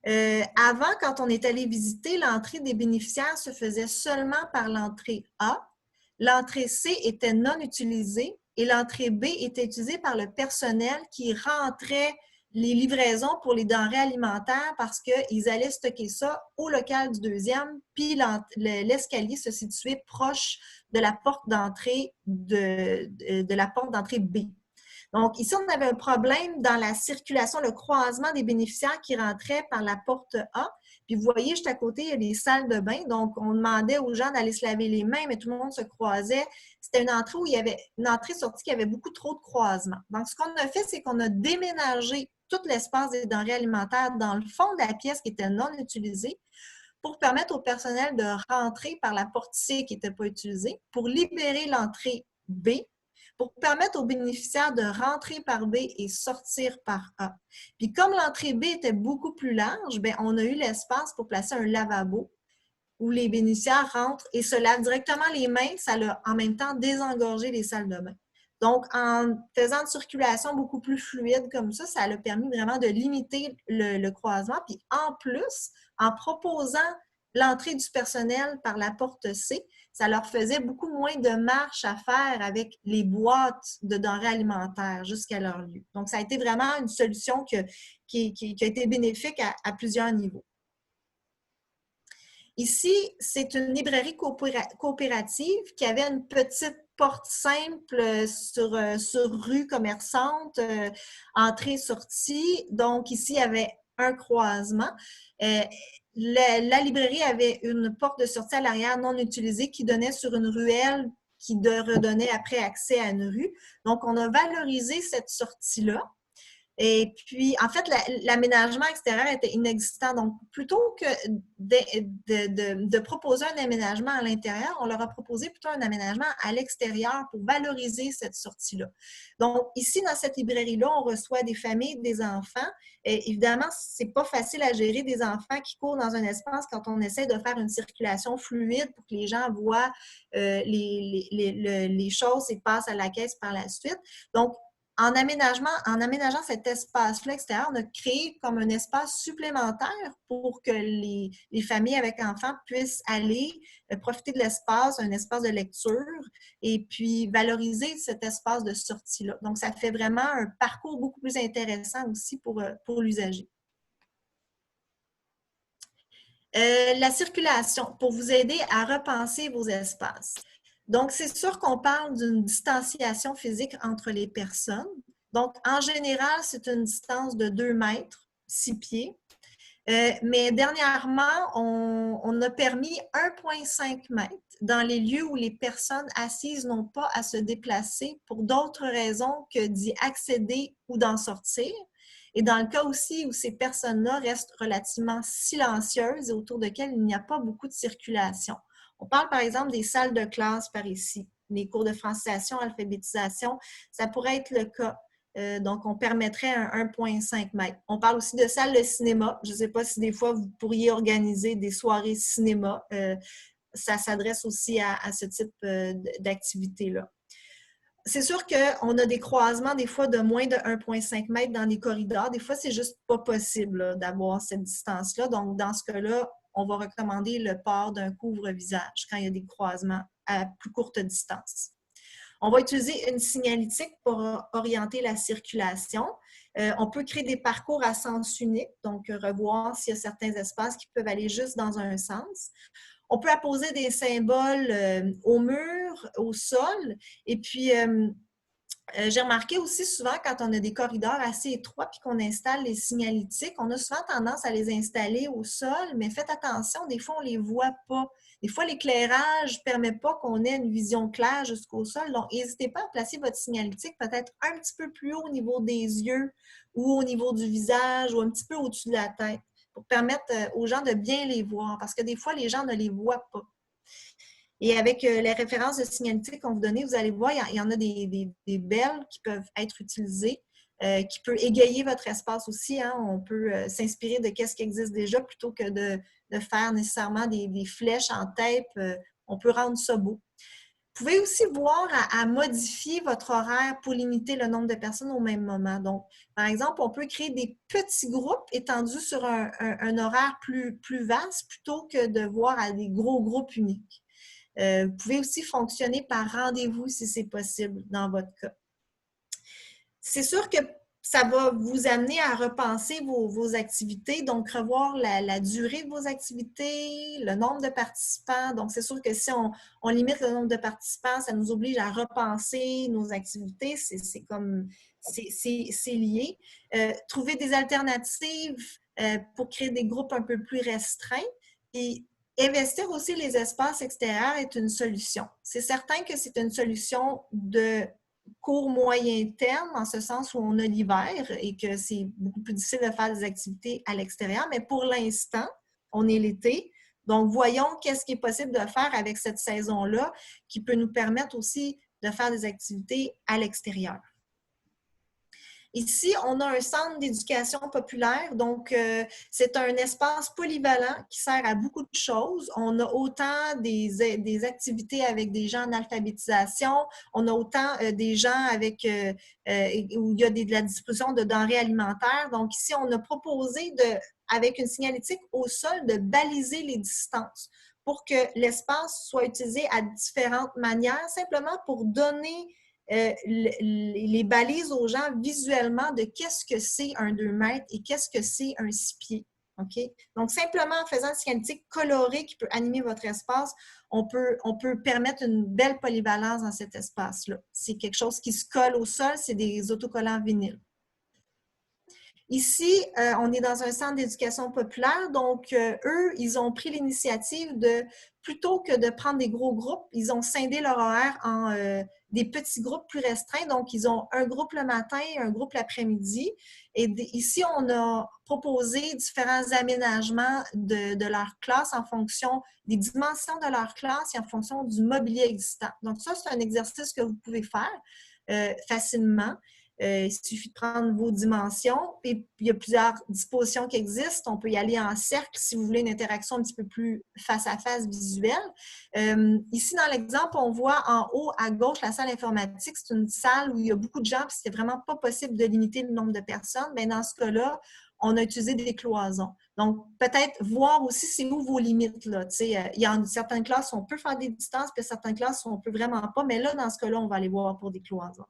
Avant, quand on est allé visiter, l'entrée des bénéficiaires se faisait seulement par l'entrée A. L'entrée C était non utilisée et l'entrée B était utilisée par le personnel qui rentrait les livraisons pour les denrées alimentaires parce qu'ils allaient stocker ça au local du deuxième, puis l'escalier se situait proche de la porte d'entrée de la porte d'entrée B. Donc, ici, on avait un problème dans la circulation, le croisement des bénéficiaires qui rentraient par la porte A. Puis, vous voyez, juste à côté, il y a des salles de bain. Donc, on demandait aux gens d'aller se laver les mains, mais tout le monde se croisait. C'était une entrée où il y avait une entrée-sortie qui avait beaucoup trop de croisements. Donc, ce qu'on a fait, c'est qu'on a déménagé tout l'espace des denrées alimentaires dans le fond de la pièce qui était non utilisée pour permettre au personnel de rentrer par la porte C qui n'était pas utilisée, pour libérer l'entrée B, pour permettre aux bénéficiaires de rentrer par B et sortir par A. Puis comme l'entrée B était beaucoup plus large, bien, on a eu l'espace pour placer un lavabo où les bénéficiaires rentrent et se lavent directement les mains, ça a en même temps désengorgé les salles de bain. Donc, en faisant une circulation beaucoup plus fluide comme ça a permis vraiment de limiter le croisement. Puis en plus, en proposant l'entrée du personnel par la porte C, ça leur faisait beaucoup moins de marche à faire avec les boîtes de denrées alimentaires jusqu'à leur lieu. Donc, ça a été vraiment une solution qui a été bénéfique à plusieurs niveaux. Ici, c'est une librairie coopérative qui avait une petite porte simple sur rue commerçante, entrée-sortie. Donc, ici, il y avait un croisement. La librairie avait une porte de sortie à l'arrière non utilisée qui donnait sur une ruelle qui redonnait après accès à une rue. Donc, on a valorisé cette sortie-là. Et puis, en fait, l'aménagement extérieur était inexistant. Donc, plutôt que de proposer un aménagement à l'intérieur, on leur a proposé plutôt un aménagement à l'extérieur pour valoriser cette sortie-là. Donc, ici, dans cette librairie-là, on reçoit des familles, des enfants. Et évidemment, c'est pas facile à gérer des enfants qui courent dans un espace quand on essaie de faire une circulation fluide pour que les gens voient les choses et passent à la caisse par la suite. Donc, en aménageant cet espace-là extérieur, on a créé comme un espace supplémentaire pour que les familles avec enfants puissent aller profiter de l'espace, un espace de lecture, et puis valoriser cet espace de sortie-là. Donc, ça fait vraiment un parcours beaucoup plus intéressant aussi pour l'usager. La circulation, pour vous aider à repenser vos espaces. Donc, c'est sûr qu'on parle d'une distanciation physique entre les personnes. Donc, en général, c'est une distance de 2 mètres, 6 pieds. Mais dernièrement, on a permis 1,5 mètres dans les lieux où les personnes assises n'ont pas à se déplacer pour d'autres raisons que d'y accéder ou d'en sortir. Et dans le cas aussi où ces personnes-là restent relativement silencieuses et autour desquelles il n'y a pas beaucoup de circulation. On parle par exemple des salles de classe par ici, les cours de francisation, alphabétisation, ça pourrait être le cas. Donc, on permettrait un 1,5 mètres. On parle aussi de salles de cinéma. Je ne sais pas si des fois, vous pourriez organiser des soirées cinéma. Ça s'adresse aussi à ce type d'activité-là. C'est sûr qu'on a des croisements des fois de moins de 1,5 mètres dans les corridors. Des fois, c'est juste pas possible d'avoir cette distance-là. Donc, dans ce cas-là, on va recommander le port d'un couvre-visage quand il y a des croisements à plus courte distance. On va utiliser une signalétique pour orienter la circulation. On peut créer des parcours à sens unique, donc revoir s'il y a certains espaces qui peuvent aller juste dans un sens. On peut apposer des symboles au mur, au sol, et puis j'ai remarqué aussi souvent quand on a des corridors assez étroits puis qu'on installe les signalétiques, on a souvent tendance à les installer au sol, mais faites attention, des fois on ne les voit pas. Des fois, l'éclairage ne permet pas qu'on ait une vision claire jusqu'au sol. Donc, n'hésitez pas à placer votre signalétique peut-être un petit peu plus haut au niveau des yeux ou au niveau du visage ou un petit peu au-dessus de la tête pour permettre aux gens de bien les voir parce que des fois, les gens ne les voient pas. Et avec les références de signalétique qu'on vous donne, vous allez voir, il y en a des belles qui peuvent être utilisées, qui peut égayer votre espace aussi. Hein. On peut s'inspirer de ce qui existe déjà plutôt que de faire nécessairement des flèches en tape. On peut rendre ça beau. Vous pouvez aussi voir à modifier votre horaire pour limiter le nombre de personnes au même moment. Donc, par exemple, on peut créer des petits groupes étendus sur un horaire plus vaste plutôt que de voir à des gros groupes uniques. Vous pouvez aussi fonctionner par rendez-vous si c'est possible dans votre cas. C'est sûr que ça va vous amener à repenser vos activités, donc revoir la durée de vos activités, le nombre de participants. Donc, c'est sûr que si on limite le nombre de participants, ça nous oblige à repenser nos activités. C'est lié. Trouver des alternatives pour créer des groupes un peu plus restreints. Et investir aussi les espaces extérieurs est une solution. C'est certain que c'est une solution de court moyen terme, en ce sens où on a l'hiver et que c'est beaucoup plus difficile de faire des activités à l'extérieur. Mais pour l'instant, on est l'été. Donc, voyons qu'est-ce qui est possible de faire avec cette saison-là qui peut nous permettre aussi de faire des activités à l'extérieur. Ici, on a un centre d'éducation populaire, donc c'est un espace polyvalent qui sert à beaucoup de choses. On a autant des activités avec des gens en alphabétisation, on a autant des gens avec où il y a de la disposition de denrées alimentaires. Donc ici, on a proposé avec une signalétique au sol de baliser les distances pour que l'espace soit utilisé à différentes manières, simplement pour donner les balises aux gens visuellement de qu'est-ce que c'est un 2 mètres et qu'est-ce que c'est un 6 pieds. Okay? Donc, simplement en faisant une signalétique colorée qui peut animer votre espace, on peut permettre une belle polyvalence dans cet espace-là. C'est quelque chose qui se colle au sol, c'est des autocollants vinyles. Ici, on est dans un centre d'éducation populaire, donc eux, ils ont pris l'initiative de, plutôt que de prendre des gros groupes, ils ont scindé leur horaire en des petits groupes plus restreints. Donc, ils ont un groupe le matin et un groupe l'après-midi. Et ici, on a proposé différents aménagements de leur classe en fonction des dimensions de leur classe et en fonction du mobilier existant. Donc, ça, c'est un exercice que vous pouvez faire facilement. Il suffit de prendre vos dimensions. Et il y a plusieurs dispositions qui existent. On peut y aller en cercle si vous voulez une interaction un petit peu plus face-à-face visuelle. Ici, dans l'exemple, on voit en haut à gauche la salle informatique. C'est une salle où il y a beaucoup de gens, puis c'était vraiment pas possible de limiter le nombre de personnes. Bien, dans ce cas-là, on a utilisé des cloisons. Donc, peut-être voir aussi c'est où vos limites. Là. Il y a certaines classes où on peut faire des distances, puis certaines classes où on ne peut vraiment pas. Mais là, dans ce cas-là, on va aller voir pour des cloisons.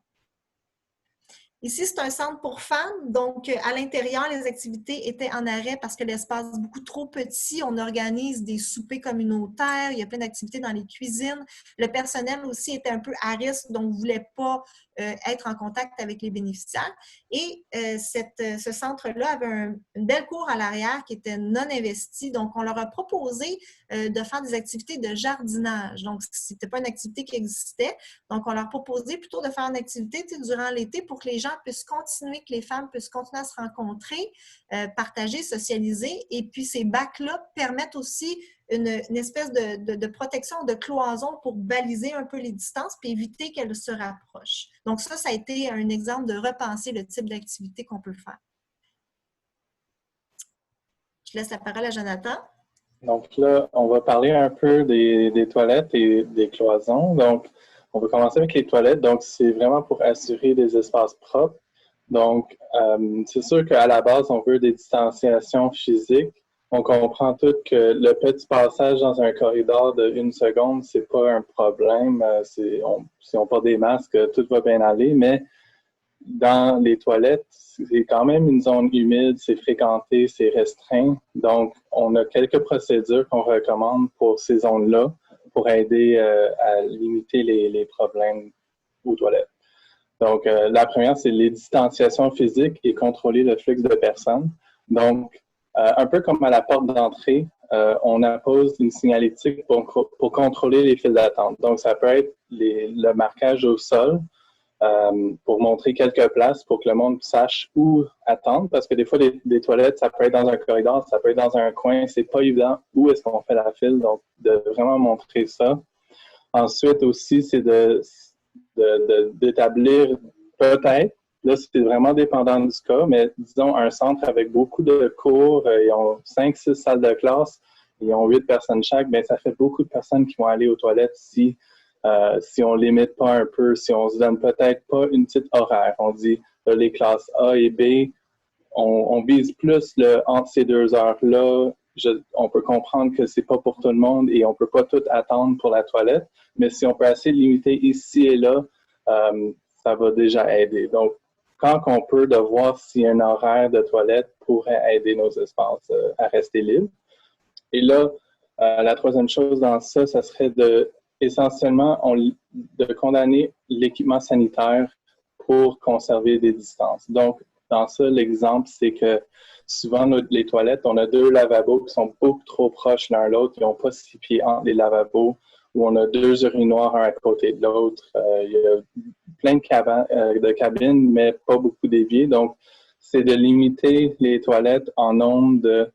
Ici, c'est un centre pour femmes. Donc, à l'intérieur, les activités étaient en arrêt parce que l'espace est beaucoup trop petit. On organise des soupers communautaires. Il y a plein d'activités dans les cuisines. Le personnel aussi était un peu à risque, donc ne voulait pas être en contact avec les bénéficiaires. Et ce centre-là avait une belle cour à l'arrière qui était non investie. Donc, on leur a proposé de faire des activités de jardinage. Donc, ce n'était pas une activité qui existait. Donc, on leur proposait plutôt de faire une activité durant l'été pour que les gens puissent continuer, que les femmes puissent continuer à se rencontrer, partager, socialiser. Et puis, ces bacs-là permettent aussi une espèce de protection, de cloison pour baliser un peu les distances puis éviter qu'elles se rapprochent. Donc, ça a été un exemple de repenser le type d'activité qu'on peut faire. Je laisse la parole à Jonathan. Donc là, on va parler un peu des toilettes et des cloisons. Donc, on va commencer avec les toilettes. Donc, c'est vraiment pour assurer des espaces propres. Donc, c'est sûr qu'à la base, on veut des distanciations physiques. On comprend tout que le petit passage dans un corridor de 1 seconde, c'est pas un problème. Si on porte des masques, tout va bien aller. Mais dans les toilettes, c'est quand même une zone humide, c'est fréquenté, c'est restreint. Donc, on a quelques procédures qu'on recommande pour ces zones-là pour aider à limiter les problèmes aux toilettes. Donc, la première, c'est les distanciations physiques et contrôler le flux de personnes. Donc, un peu comme à la porte d'entrée, on appose une signalétique pour contrôler les files d'attente. Donc, ça peut être le marquage au sol pour montrer quelques places pour que le monde sache où attendre. Parce que des fois, des toilettes, ça peut être dans un corridor, ça peut être dans un coin. C'est pas évident où est-ce qu'on fait la file. Donc, de vraiment montrer ça. Ensuite aussi, c'est d'établir peut-être, là c'est vraiment dépendant du cas, mais disons un centre avec beaucoup de cours, ils ont 5-6 salles de classe, ils ont 8 personnes chaque, bien ça fait beaucoup de personnes qui vont aller aux toilettes si on limite pas un peu, si on se donne peut-être pas une petite horaire. On dit les classes A et B, on vise plus entre ces 2 heures-là. On peut comprendre que c'est pas pour tout le monde et on peut pas tout attendre pour la toilette, mais si on peut assez limiter ici et là, ça va déjà aider. Donc, quand on peut, de voir si un horaire de toilette pourrait aider nos espaces à rester libres. Et là, la troisième chose dans ça, ça serait essentiellement de condamner l'équipement sanitaire pour conserver des distances. Donc, dans ça, l'exemple, c'est que souvent, les toilettes, on a 2 lavabos qui sont beaucoup trop proches l'un l'autre. Ils n'ont pas 6 pieds entre les lavabos, où on a 2 urinoirs un à côté de l'autre. Il y a plein de cabines, mais pas beaucoup d'éviers. Donc, c'est de limiter les toilettes en nombre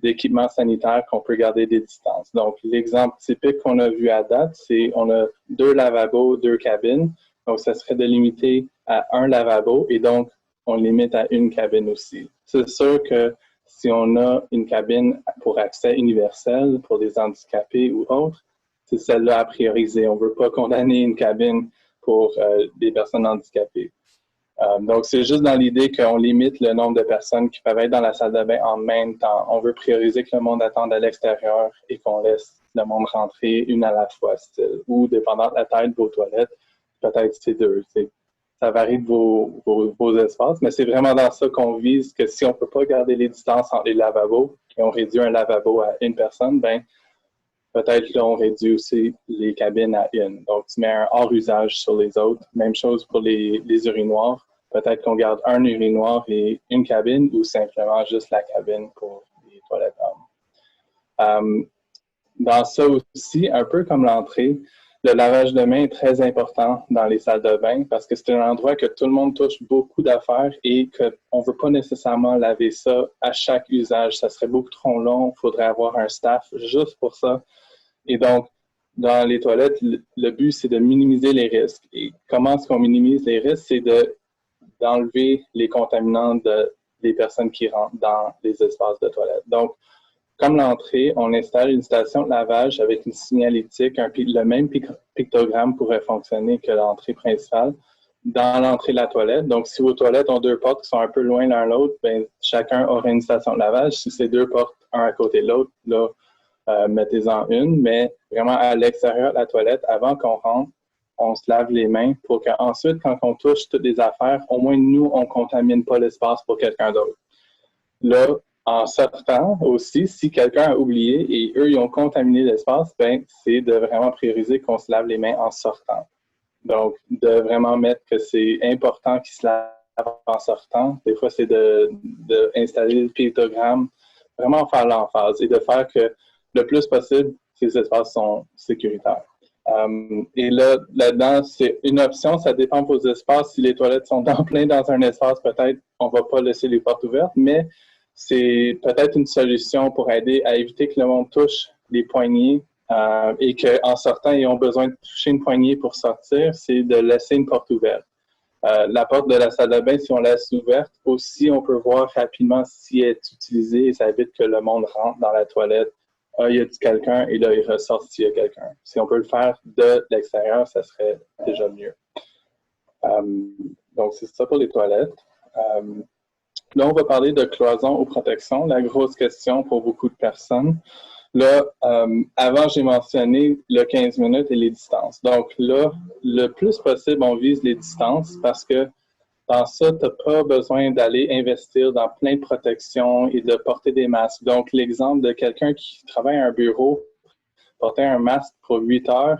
d'équipements sanitaires qu'on peut garder des distances. Donc, l'exemple typique qu'on a vu à date, c'est on a 2 lavabos, 2 cabines. Donc, ça serait de limiter à un lavabo et donc, on limite à une cabine aussi. C'est sûr que si on a une cabine pour accès universel pour des handicapés ou autres, c'est celle-là à prioriser. On ne veut pas condamner une cabine pour des personnes handicapées. Donc, c'est juste dans l'idée qu'on limite le nombre de personnes qui peuvent être dans la salle de bain en même temps. On veut prioriser que le monde attende à l'extérieur et qu'on laisse le monde rentrer une à la fois, style. Ou, dépendant de la taille de vos toilettes, peut-être c'est deux. Ça varie de vos espaces, mais c'est vraiment dans ça qu'on vise que si on ne peut pas garder les distances entre les lavabos et on réduit un lavabo à une personne, ben peut-être là, on réduit aussi les cabines à une. Donc, tu mets un hors-usage sur les autres. Même chose pour les urinoirs. Peut-être qu'on garde un urinoir et une cabine ou simplement juste la cabine pour les toilettes hommes. Dans ça aussi, un peu comme l'entrée, le lavage de mains est très important dans les salles de bain parce que c'est un endroit que tout le monde touche beaucoup d'affaires et qu'on ne veut pas nécessairement laver ça à chaque usage. Ça serait beaucoup trop long. Il faudrait avoir un staff juste pour ça. Et donc, dans les toilettes, le but, c'est de minimiser les risques. Et comment est-ce qu'on minimise les risques? C'est d'enlever les contaminants des personnes qui rentrent dans les espaces de toilettes. Donc, comme l'entrée, on installe une station de lavage avec une signalétique, le même pictogramme pourrait fonctionner que l'entrée principale dans l'entrée de la toilette. Donc, si vos toilettes ont deux portes qui sont un peu loin l'un l'autre, ben, chacun aurait une station de lavage. Si c'est deux portes, un à côté de l'autre, là, mettez-en une, mais vraiment à l'extérieur de la toilette, avant qu'on rentre, on se lave les mains pour qu'ensuite, quand on touche toutes les affaires, au moins nous, on ne contamine pas l'espace pour quelqu'un d'autre. Là, en sortant aussi, si quelqu'un a oublié et eux, ils ont contaminé l'espace, ben, c'est de vraiment prioriser qu'on se lave les mains en sortant. Donc, de vraiment mettre que c'est important qu'ils se lavent en sortant. Des fois, c'est d'installer le pictogramme, vraiment faire l'emphase et de faire que le plus possible, ces espaces sont sécuritaires. Et là-dedans, c'est une option, ça dépend de vos espaces. Si les toilettes sont en plein dans un espace, peut-être on ne va pas laisser les portes ouvertes, mais c'est peut-être une solution pour aider à éviter que le monde touche les poignées et qu'en sortant, ils ont besoin de toucher une poignée pour sortir, c'est de laisser une porte ouverte. La porte de la salle de bain, si on la laisse ouverte, aussi, on peut voir rapidement si elle est utilisée et ça évite que le monde rentre dans la toilette. Ah, il y a quelqu'un et là, il ressort s'il y a quelqu'un. Si on peut le faire de l'extérieur, ça serait déjà mieux. Donc, c'est ça pour les toilettes. Là, on va parler de cloison ou protection, la grosse question pour beaucoup de personnes. Là, avant, j'ai mentionné le 15 minutes et les distances. Donc là, le plus possible, on vise les distances parce que dans ça, tu n'as pas besoin d'aller investir dans plein de protections et de porter des masques. Donc, l'exemple de quelqu'un qui travaille à un bureau, porter un masque pour 8 heures,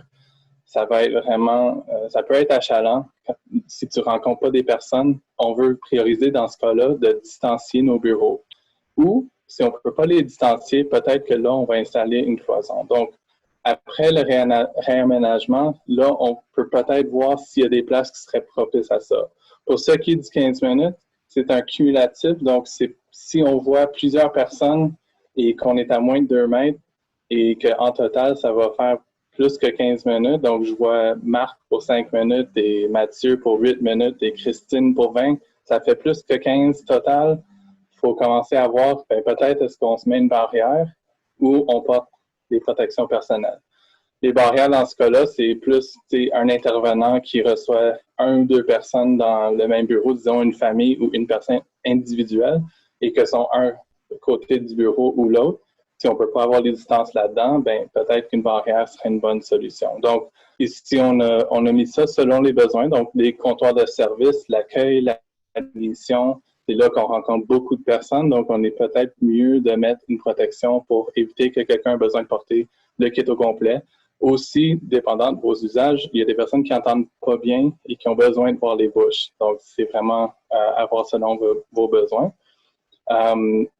ça va être vraiment, ça peut être achalant. Si tu ne rencontres pas des personnes, on veut prioriser dans ce cas-là de distancier nos bureaux. Ou, si on ne peut pas les distancier, peut-être que là, on va installer une cloison. Donc, après le réaménagement, là, on peut peut-être voir s'il y a des places qui seraient propices à ça. Pour ce qui est du 15 minutes, c'est un cumulatif. Donc, si on voit plusieurs personnes et qu'on est à moins de 2 mètres et qu'en total, ça va faire plus que 15 minutes. Donc, je vois Marc pour 5 minutes et Mathieu pour 8 minutes et Christine pour 20. Ça fait plus que 15 total. Il faut commencer à voir, ben, peut-être est-ce qu'on se met une barrière ou on porte des protections personnelles. Les barrières, dans ce cas-là, c'est plus un intervenant qui reçoit 1 ou 2 personnes dans le même bureau, disons une famille ou une personne individuelle, et que sont un côté du bureau ou l'autre. Si on ne peut pas avoir les distances là-dedans, ben, peut-être qu'une barrière serait une bonne solution. Donc, ici, on a mis ça selon les besoins. Donc, les comptoirs de service, l'accueil, l'admission, c'est là qu'on rencontre beaucoup de personnes. Donc, on est peut-être mieux de mettre une protection pour éviter que quelqu'un ait besoin de porter le kit au complet. Aussi, dépendant de vos usages, il y a des personnes qui n'entendent pas bien et qui ont besoin de voir les bouches. Donc, c'est vraiment à voir selon vos besoins.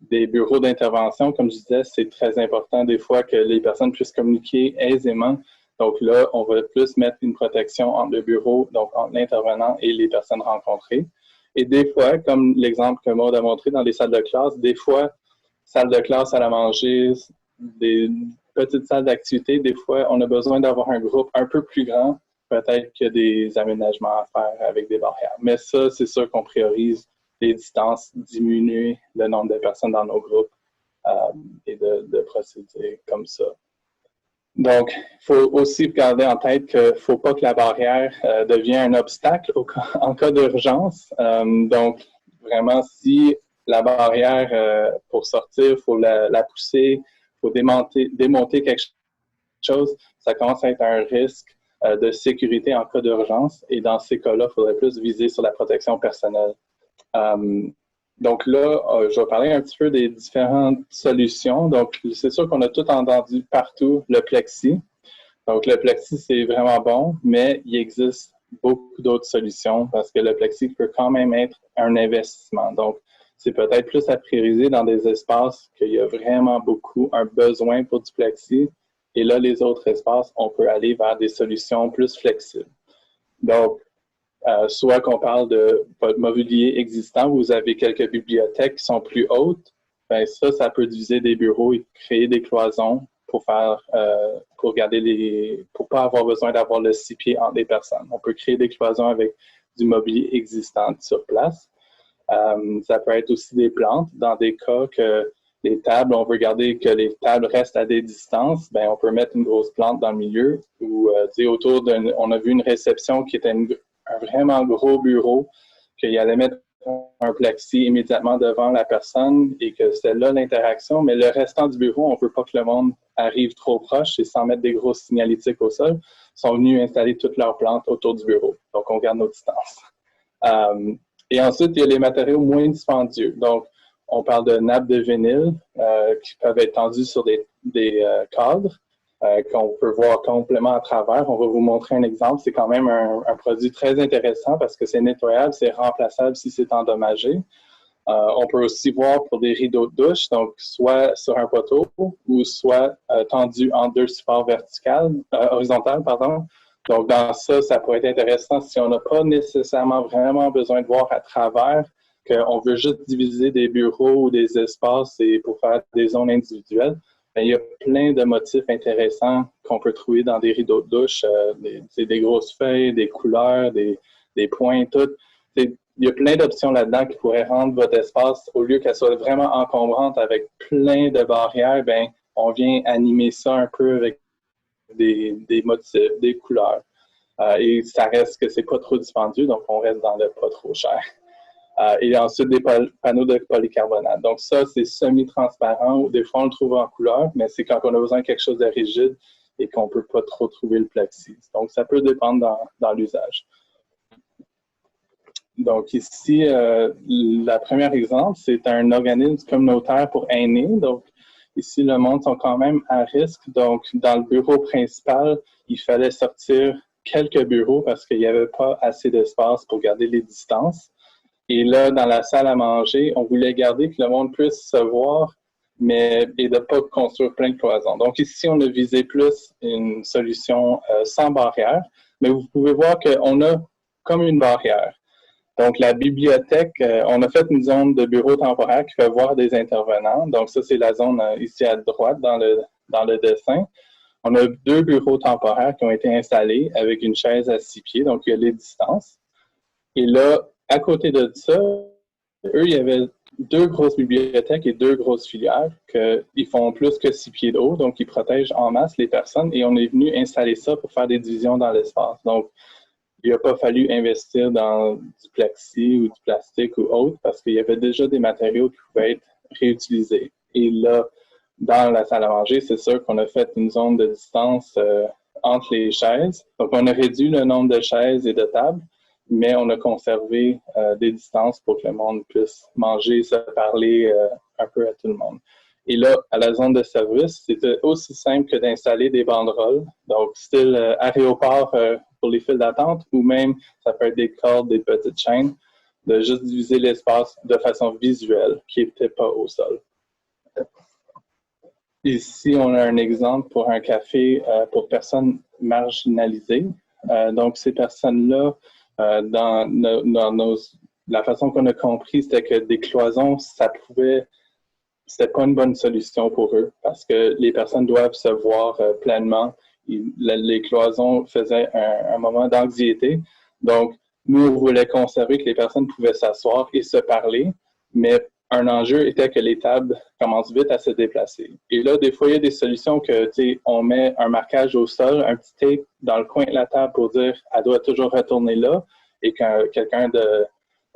Des bureaux d'intervention, comme je disais, c'est très important des fois que les personnes puissent communiquer aisément. Donc là, on va plus mettre une protection entre le bureau, donc entre l'intervenant et les personnes rencontrées. Et des fois, comme l'exemple que Maud a montré dans les salles de classe, des fois, salle de classe à la manger, des petites salles d'activité, des fois, on a besoin d'avoir un groupe un peu plus grand, peut-être qu'il y a des aménagements à faire avec des barrières. Mais ça, c'est sûr qu'on priorise les distances, diminuer le nombre de personnes dans nos groupes et de procéder comme ça. Donc, il faut aussi garder en tête qu'il ne faut pas que la barrière devienne un obstacle en cas d'urgence. Donc, vraiment, si la barrière, pour sortir, il faut la pousser, il faut démonter quelque chose, ça commence à être un risque de sécurité en cas d'urgence. Et dans ces cas-là, il faudrait plus viser sur la protection personnelle. Donc là, je vais parler un petit peu des différentes solutions. Donc, c'est sûr qu'on a tout entendu partout le plexi. Donc, le plexi, c'est vraiment bon, mais il existe beaucoup d'autres solutions parce que le plexi peut quand même être un investissement. Donc, c'est peut-être plus à prioriser dans des espaces qu'il y a vraiment beaucoup un besoin pour du plexi. Et là, les autres espaces, on peut aller vers des solutions plus flexibles. Donc, soit qu'on parle de votre mobilier existant, vous avez quelques bibliothèques qui sont plus hautes, ben ça peut diviser des bureaux et créer des cloisons pour pas avoir besoin d'avoir le 6 pieds entre les personnes. On peut créer des cloisons avec du mobilier existant sur place. Ça peut être aussi des plantes. Dans des cas que les tables, on veut garder que les tables restent à des distances, ben on peut mettre une grosse plante dans le milieu ou on a vu une réception qui était un vraiment gros bureau, qu'il allait mettre un plexi immédiatement devant la personne et que c'était là l'interaction, mais le restant du bureau, on ne veut pas que le monde arrive trop proche et sans mettre des grosses signalétiques au sol, sont venus installer toutes leurs plantes autour du bureau. Donc, on garde nos distances. Et ensuite, il y a les matériaux moins dispendieux. Donc, on parle de nappes de vinyle qui peuvent être tendues sur des cadres. Qu'on peut voir complètement à travers. On va vous montrer un exemple. C'est quand même un produit très intéressant parce que c'est nettoyable, c'est remplaçable si c'est endommagé. On peut aussi voir pour des rideaux de douche, donc soit sur un poteau ou soit tendu en deux supports horizontaux. Donc dans ça pourrait être intéressant si on n'a pas nécessairement vraiment besoin de voir à travers, qu'on veut juste diviser des bureaux ou des espaces et pour faire des zones individuelles. Il y a plein de motifs intéressants qu'on peut trouver dans des rideaux de douche, des grosses feuilles, des couleurs, des points, tout. Il y a plein d'options là-dedans qui pourraient rendre votre espace, au lieu qu'elle soit vraiment encombrante avec plein de barrières, ben on vient animer ça un peu avec des motifs, des couleurs. Et ça reste que c'est pas trop dispendieux, donc on reste dans le pas trop cher. Et ensuite, des panneaux de polycarbonate. Donc ça, c'est semi-transparent. Des fois, on le trouve en couleur, mais c'est quand on a besoin de quelque chose de rigide et qu'on ne peut pas trop trouver le plexi. Donc, ça peut dépendre dans l'usage. Donc ici, le premier exemple, c'est un organisme communautaire pour aînés. Donc ici, le monde sont quand même à risque. Donc, dans le bureau principal, il fallait sortir quelques bureaux parce qu'il n'y avait pas assez d'espace pour garder les distances. Et là, dans la salle à manger, on voulait garder que le monde puisse se voir, et de ne pas construire plein de cloisons. Donc ici, on a visé plus une solution sans barrière, mais vous pouvez voir qu'on a comme une barrière. Donc la bibliothèque, on a fait une zone de bureau temporaire qui fait voir des intervenants. Donc ça, c'est la zone ici à droite dans le dessin. On a 2 bureaux temporaires qui ont été installés avec une chaise à 6 pieds, donc il y a les distances. Et là, à côté de ça, eux, il y avait 2 grosses bibliothèques et 2 grosses filières qui font plus que 6 pieds de haut, donc ils protègent en masse les personnes et on est venu installer ça pour faire des divisions dans l'espace. Donc, il n'a pas fallu investir dans du plexi ou du plastique ou autre parce qu'il y avait déjà des matériaux qui pouvaient être réutilisés. Et là, dans la salle à manger, c'est sûr qu'on a fait une zone de distance entre les chaises. Donc, on a réduit le nombre de chaises et de tables, mais on a conservé des distances pour que le monde puisse manger, se parler un peu à tout le monde. Et là, à la zone de service, c'était aussi simple que d'installer des banderoles, donc style aéroport pour les files d'attente, ou même, ça peut être des cordes, des petites chaînes, de juste diviser l'espace de façon visuelle, qui n'était pas au sol. Ici, on a un exemple pour un café pour personnes marginalisées. Donc, ces personnes-là, la façon qu'on a compris, c'était que des cloisons, c'était pas une bonne solution pour eux parce que les personnes doivent se voir pleinement. les cloisons faisaient un moment d'anxiété. Donc, nous, on voulait conserver que les personnes pouvaient s'asseoir et se parler, mais un enjeu était que les tables commencent vite à se déplacer. Et là, des fois, il y a des solutions que, tu sais, on met un marquage au sol, un petit tape dans le coin de la table pour dire « elle doit toujours retourner là » et quand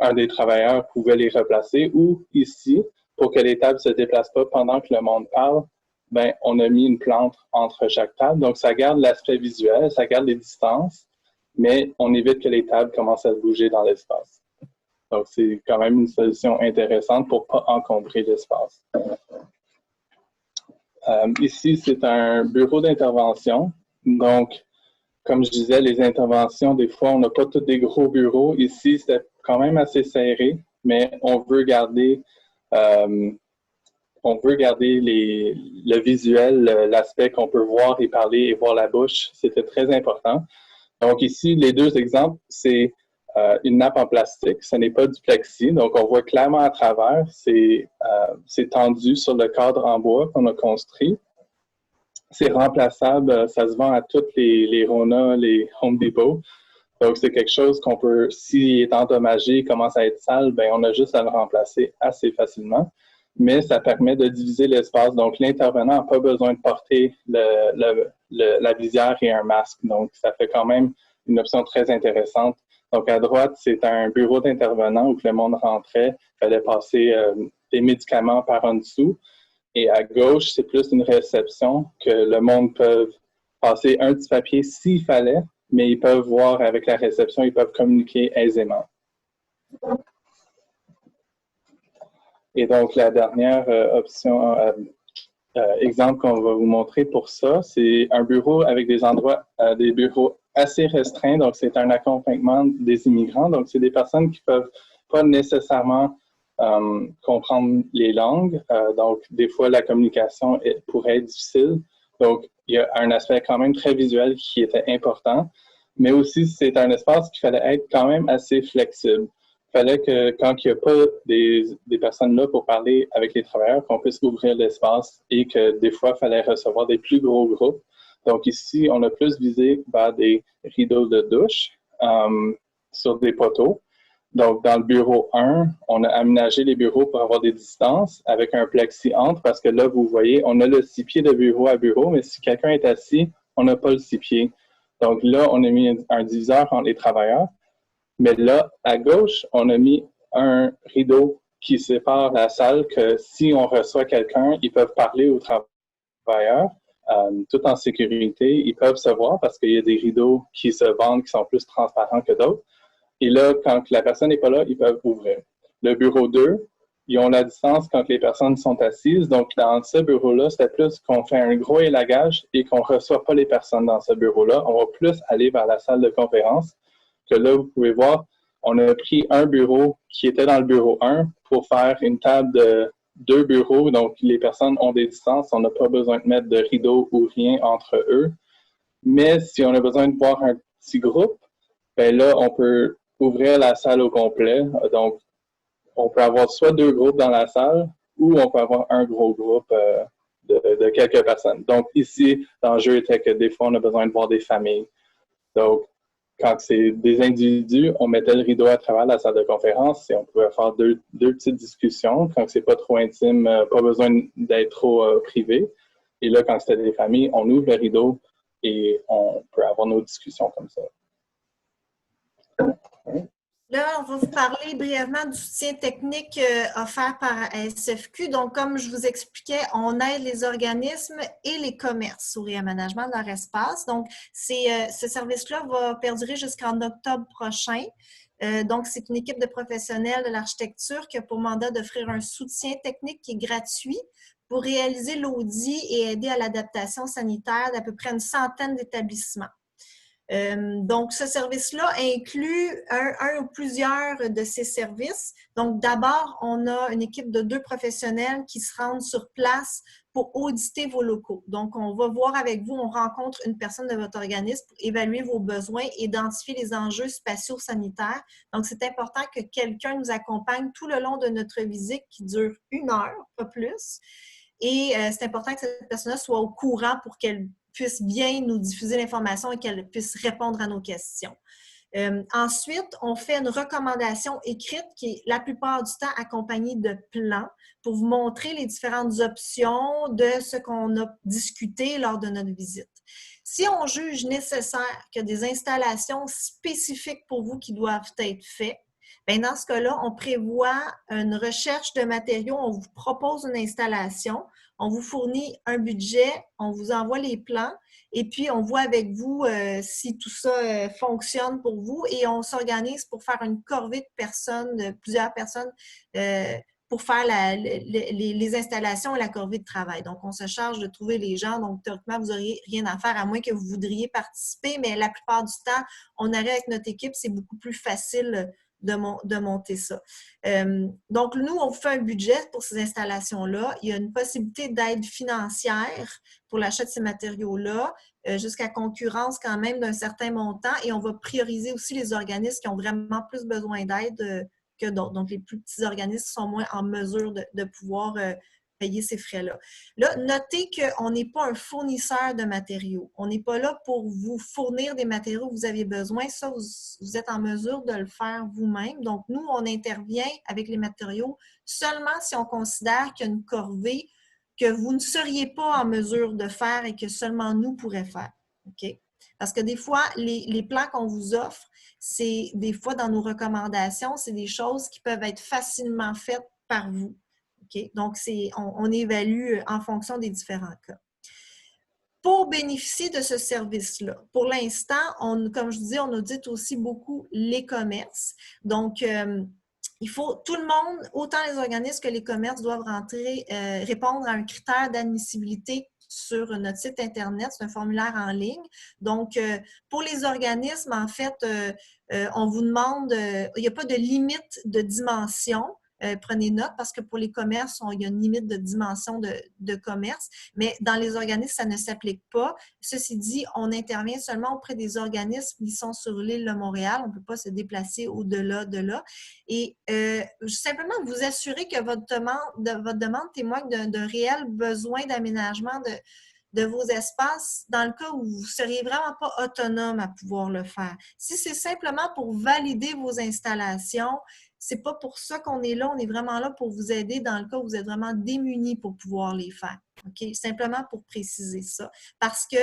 un des travailleurs pouvait les replacer. Ou ici, pour que les tables ne se déplacent pas pendant que le monde parle, ben, on a mis une plante entre chaque table. Donc, ça garde l'aspect visuel, ça garde les distances, mais on évite que les tables commencent à bouger dans l'espace. Donc, c'est quand même une solution intéressante pour ne pas encombrer l'espace. Ici, c'est un bureau d'intervention. Donc, comme je disais, les interventions, des fois, on n'a pas tous des gros bureaux. Ici, c'est quand même assez serré, mais on veut garder le visuel, l'aspect qu'on peut voir et parler et voir la bouche. C'était très important. Donc ici, les deux exemples, c'est une nappe en plastique. Ce n'est pas du plexi, donc on voit clairement à travers. C'est tendu sur le cadre en bois qu'on a construit. C'est remplaçable, ça se vend à toutes les Rona, les Home Depot. Donc c'est quelque chose qu'on peut, s'il est endommagé, commence à être sale, ben on a juste à le remplacer assez facilement. Mais ça permet de diviser l'espace. Donc l'intervenant n'a pas besoin de porter la visière et un masque. Donc ça fait quand même une option très intéressante. Donc à droite, c'est un bureau d'intervenant où le monde rentrait, il fallait passer des médicaments par en dessous. Et à gauche, c'est plus une réception que le monde peut passer un petit papier s'il fallait, mais ils peuvent voir avec la réception, ils peuvent communiquer aisément. Et donc, la dernière option, exemple qu'on va vous montrer pour ça, c'est un bureau avec des bureaux assez restreints. Donc, c'est un accompagnement des immigrants. Donc, c'est des personnes qui ne peuvent pas nécessairement comprendre les langues. Donc, des fois, la communication pourrait être difficile. Donc, il y a un aspect quand même très visuel qui était important. Mais aussi, c'est un espace qu'il fallait être quand même assez flexible. Il fallait que quand il n'y a pas des personnes là pour parler avec les travailleurs, qu'on puisse ouvrir l'espace et que des fois, il fallait recevoir des plus gros groupes. Donc ici, on a plus visé vers des rideaux de douche sur des poteaux. Donc, dans le bureau 1, on a aménagé les bureaux pour avoir des distances avec un plexi entre parce que là, vous voyez, on a le 6 pieds de bureau à bureau, mais si quelqu'un est assis, on n'a pas le 6 pieds. Donc là, on a mis un diviseur entre les travailleurs. Mais là, à gauche, on a mis un rideau qui sépare la salle que si on reçoit quelqu'un, ils peuvent parler aux travailleurs tout en sécurité. Ils peuvent se voir parce qu'il y a des rideaux qui se vendent qui sont plus transparents que d'autres. Et là, quand la personne n'est pas là, ils peuvent ouvrir. Le bureau 2, ils ont la distance quand les personnes sont assises. Donc, dans ce bureau-là, c'était plus qu'on fait un gros élagage et qu'on ne reçoit pas les personnes dans ce bureau-là. On va plus aller vers la salle de conférence. Que là, vous pouvez voir, on a pris un bureau qui était dans le bureau 1 pour faire une table de 2 bureaux. Donc, les personnes ont des distances. On n'a pas besoin de mettre de rideau ou rien entre eux. Mais si on a besoin de voir un petit groupe, ben là, on peut ouvrir la salle au complet. Donc, on peut avoir soit 2 groupes dans la salle ou on peut avoir un gros groupe de quelques personnes. Donc, ici, l'enjeu était que des fois, on a besoin de voir des familles. Donc, quand c'est des individus, on mettait le rideau à travers la salle de conférence et on pouvait faire deux petites discussions. Quand c'est pas trop intime, pas besoin d'être trop privé. Et là, quand c'était des familles, on ouvre le rideau et on peut avoir nos discussions comme ça. Là, on va vous parler brièvement du soutien technique offert par SFQ. Donc, comme je vous expliquais, on aide les organismes et les commerces au réaménagement de leur espace. Donc, ce service-là va perdurer jusqu'en octobre prochain. Donc, c'est une équipe de professionnels de l'architecture qui a pour mandat d'offrir un soutien technique qui est gratuit pour réaliser l'audit et aider à l'adaptation sanitaire d'à peu près une centaine d'établissements. Donc, ce service-là inclut un ou plusieurs de ces services. Donc, d'abord, on a une équipe de 2 professionnels qui se rendent sur place pour auditer vos locaux. Donc, on va voir avec vous, on rencontre une personne de votre organisme pour évaluer vos besoins, identifier les enjeux spatio-sanitaires. Donc, c'est important que quelqu'un nous accompagne tout le long de notre visite qui dure 1 heure, pas plus. Et c'est important que cette personne-là soit au courant pour qu'elle puisse bien nous diffuser l'information et qu'elle puisse répondre à nos questions. Ensuite, on fait une recommandation écrite qui est la plupart du temps accompagnée de plans pour vous montrer les différentes options de ce qu'on a discuté lors de notre visite. Si on juge nécessaire qu'il y a des installations spécifiques pour vous qui doivent être faites, bien dans ce cas-là, on prévoit une recherche de matériaux, on vous propose une installation, on vous fournit un budget, on vous envoie les plans et puis on voit avec vous si tout ça fonctionne pour vous et on s'organise pour faire une corvée de personnes, de plusieurs personnes pour faire les installations et la corvée de travail. Donc, on se charge de trouver les gens. Donc, théoriquement, vous n'auriez rien à faire à moins que vous voudriez participer, mais la plupart du temps, on arrive avec notre équipe, c'est beaucoup plus facile de monter ça. Donc, nous, on fait un budget pour ces installations-là. Il y a une possibilité d'aide financière pour l'achat de ces matériaux-là, jusqu'à concurrence quand même d'un certain montant, et on va prioriser aussi les organismes qui ont vraiment plus besoin d'aide que d'autres. Donc, les plus petits organismes sont moins en mesure de pouvoir payer ces frais-là. Là, notez qu'on n'est pas un fournisseur de matériaux. On n'est pas là pour vous fournir des matériaux que vous avez besoin. Ça, vous êtes en mesure de le faire vous-même. Donc, nous, on intervient avec les matériaux seulement si on considère qu'il y a une corvée que vous ne seriez pas en mesure de faire et que seulement nous pourrions faire. OK? Parce que des fois, les plans qu'on vous offre, c'est des fois dans nos recommandations, c'est des choses qui peuvent être facilement faites par vous. Okay? Donc, on évalue en fonction des différents cas. Pour bénéficier de ce service-là, pour l'instant, comme je dis, on audite aussi beaucoup les commerces. Donc, il faut, tout le monde, autant les organismes que les commerces doivent répondre à un critère d'admissibilité sur notre site Internet. C'est un formulaire en ligne. Donc, pour les organismes, en fait, on vous demande, il n'y a pas de limite de dimension. Prenez note parce que pour les commerces, il y a une limite de dimension de commerce, mais dans les organismes, ça ne s'applique pas. Ceci dit, on intervient seulement auprès des organismes qui sont sur l'île de Montréal. On ne peut pas se déplacer au-delà de là. Et simplement vous assurer que votre demande témoigne d'un réel besoin d'aménagement de vos espaces dans le cas où vous ne seriez vraiment pas autonome à pouvoir le faire. Si c'est simplement pour valider vos installations, c'est pas pour ça qu'on est là. On est vraiment là pour vous aider dans le cas où vous êtes vraiment démunis pour pouvoir les faire. OK? Simplement pour préciser ça. Parce que